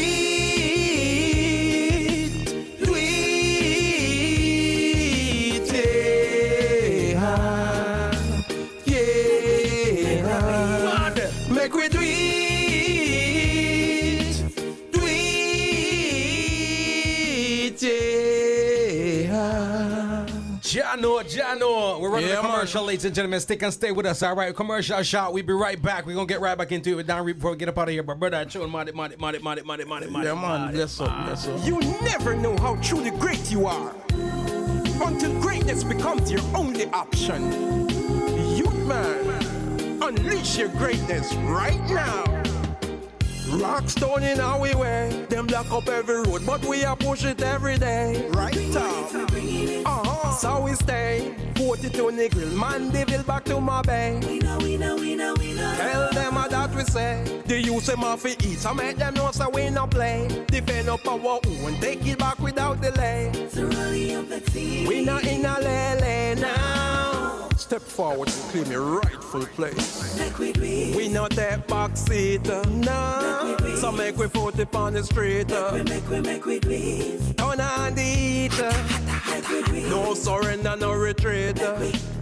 yeah, yeah. Make we do it, yeah. Jano. We're running Yeah, a commercial, ladies and gentlemen. Stick and stay with us, all right? Commercial shot. We'll be right back. We're going to get right back into it with Don Reid before we get up out of here. But brother, show him money. Yeah, man, bless up. You never know how truly great you are until greatness becomes your only option. Youth man, unleash your greatness right now. Rockstone in our way, them lock up every road, but we are push it every day. Right now, so we stay 42 niggas, man, devil back to my bay. We know. Tell them that we say, the use them off to eat, so make them know so we no play. Defend up our own, take it back without delay. So rally up the team. We not in a lele now. Step forward and claim your rightful place. We not that back seat, no. So make we put it on the street. Make we turn on the heat. No surrender, no retreat.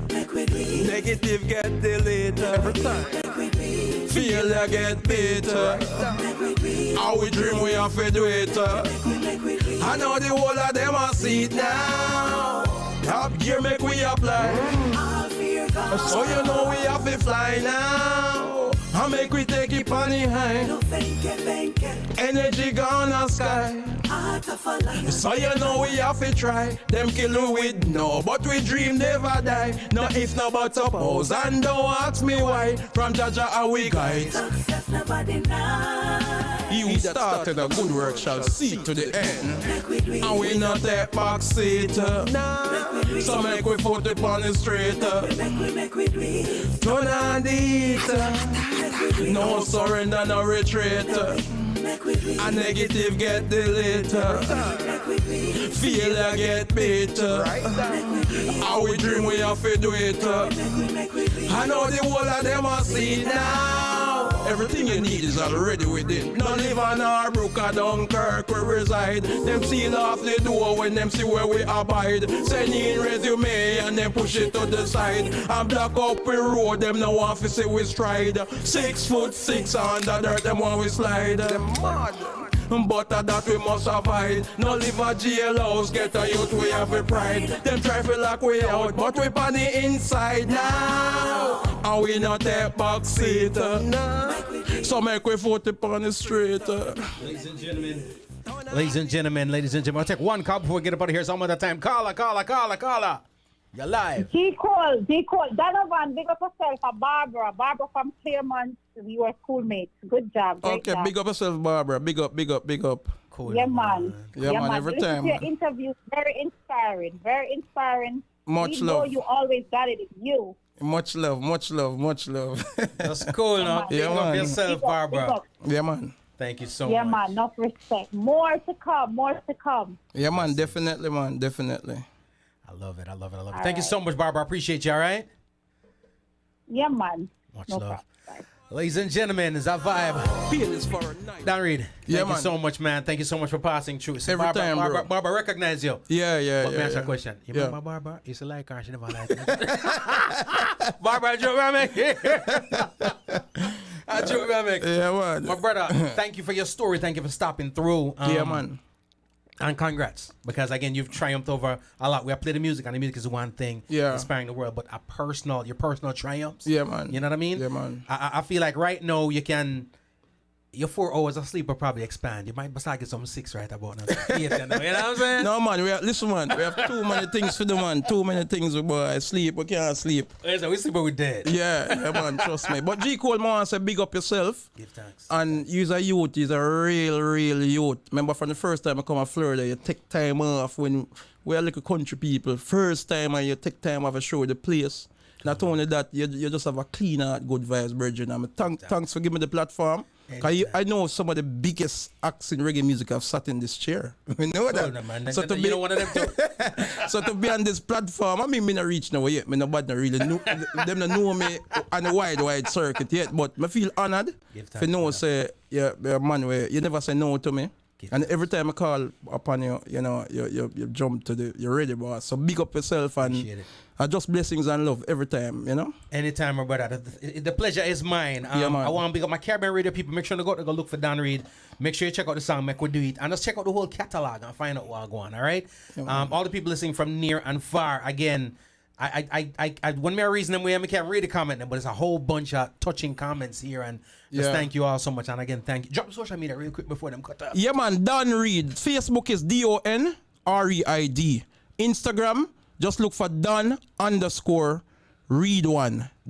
Negative get deleted. Every time. Failure get better. How we dream we have to do it. I know the whole of them are see it now. Top gear make we apply. So you know we have to fly now. I make we take it on the high. Energy gone a sky. So you know we have to try. Them kill you with no, but we dream never die. No if no but suppose, and don't ask me why. From Jaja are we guide. He who started a good work shall see to the end. And we not take back seat. So make we put it on the street. Turn on the heat. No surrender, no retreat. A negative get deleted. Failure get better. How we dream we have to do it. I know the whole of them are see now. Everything you need is already within. No live on our brook or Dunkirk we reside. Them seal off the door when them see where we abide. Send in resume and then push it to the side. And block up we road, them no want to see we stride. 6'6" under dirt, them want we slide. Them mad. But that we must avoid. No live a jail house, get a youth, we have a pride. Them try to lock we out, but we on the inside now. And we not take back seat. So make we foot up on the street. Ladies and gentlemen. I'll take one call before we get up out of here some other time. Caller. You're live. Cole. Donovan, big up yourself for Barbara. Barbara from Claremont. We were schoolmates. Good job. Great Okay, job. big up yourself, Barbara. Big up. Cool. Yeah, man. Yeah, man, every Listen time. to your interview. Very inspiring. Much we love. know you always got it in you. Much love. That's cool, now. Yeah, Big up man. yourself, Barbara. Yeah, man. Thank you so Yeah, much. man. Enough respect. More to come. Yeah, man. Definitely, man. Definitely. I love it. All Thank you so much, Barbara. I appreciate you, all right? Yeah, man. Much No love. problem. Bye. Ladies and gentlemen, it's our vibe. Feelings for a night. Don Reid, Yeah, thank you man. so much, man. Thank you so much for passing through. So Every time, bro. Barbara recognize you. Yeah. But me ask you a question. You Yeah. remember Barbara? You used to like her, she never liked me. Barbara, I joke, man. I joke, man. Yeah, man. My brother, thank you for your story. Thank you for stopping through. Yeah, man. And congrats. Because, again, you've triumphed over a lot. We have played the music, and the music is one thing, Yeah. inspiring the world. But your personal triumphs. Yeah, man. You know what I mean? Yeah, man. I feel like right now you can your 4 hours of sleep will probably expand. You might start get some 6 right about now. 8, you know what I'm saying? No, man, listen, man, we have too many things for the man. Too many things, boy. Sleep, we can't sleep. So we sleep but we dead. Yeah, man, trust me. But G. Cole, man, say big up yourself. Give thanks. And you's a youth, you's a real youth. Remember from the first time I come to Florida, you take time off when we're like a country people. First time and you take time off to show the place. Not only that, you just have a clean heart, good vibes, Virgin. I mean, thanks for giving me the platform. I know some of the biggest acts in reggae music have sat in this chair. We know that. No, man. So You know one of them too. So to be on this platform, I mean, me not reach nowhere yet. Me nobody not really know. Them not know me on a wide circuit yet. But I feel honored. For know say, yeah, man, where you never say no to me. And every time I call upon you, you know, you jump to you're ready, boss. So big up yourself and just blessings and love every time, you know? Anytime, my brother. The pleasure is mine. Yeah, man. I want to big up my Caribbean radio people. Make sure to go look for Don Reid. Make sure you check out the song, Make We Do It. And just check out the whole catalog and find out what's going on, all right? Yeah, all the people listening from near and far, again, I one more reason them way I can't read the comment, but it's a whole bunch of touching comments here, and just thank you all so much. And again, thank you. Drop social media real quick before them cut off. Yeah, man, Don Reid. Facebook is DonReid. Instagram, just look for Don_Reid1.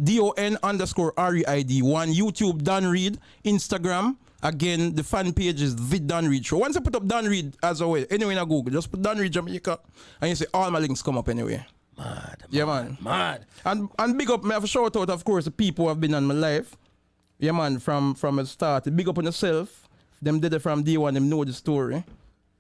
DON_REID1. YouTube, Don Reid. Instagram, again, the fan page is The Don Reid Show. Once you put up Don Reid as a way, anyway in Google, just put Don Reid Jamaica, and you see all my links come up anyway. Mad. And big up, I have a shout out, of course, the people who have been on my life. Yeah, man, from the start. Big up on yourself. Them did it from day one, them know the story.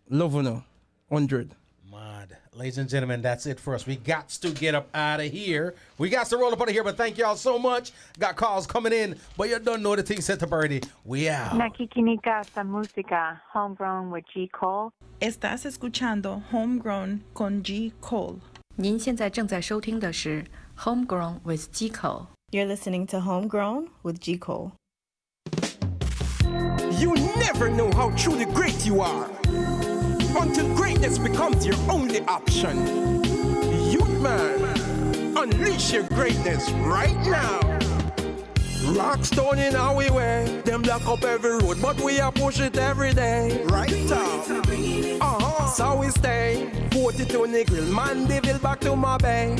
Love you know. 100. Mad. Ladies and gentlemen, that's it for us. We got to get up out of here. We got to roll up out of here, but thank y'all so much. Got calls coming in, but you don't know the thing set up already. We out. Nakikinika sa música, Homegrown with G. Cole. Estás escuchando Homegrown con G. Cole. 您现在正在收听的是 Homegrown with G. Cole. You're listening to Homegrown with G. Cole. You never know how truly great you are until greatness becomes your only option. Youth man, unleash your greatness right now. Rockstone in our way, them block up every road, but we are push it every day. Right now, so we stay. 42 Negril, Mandeville back to my bay.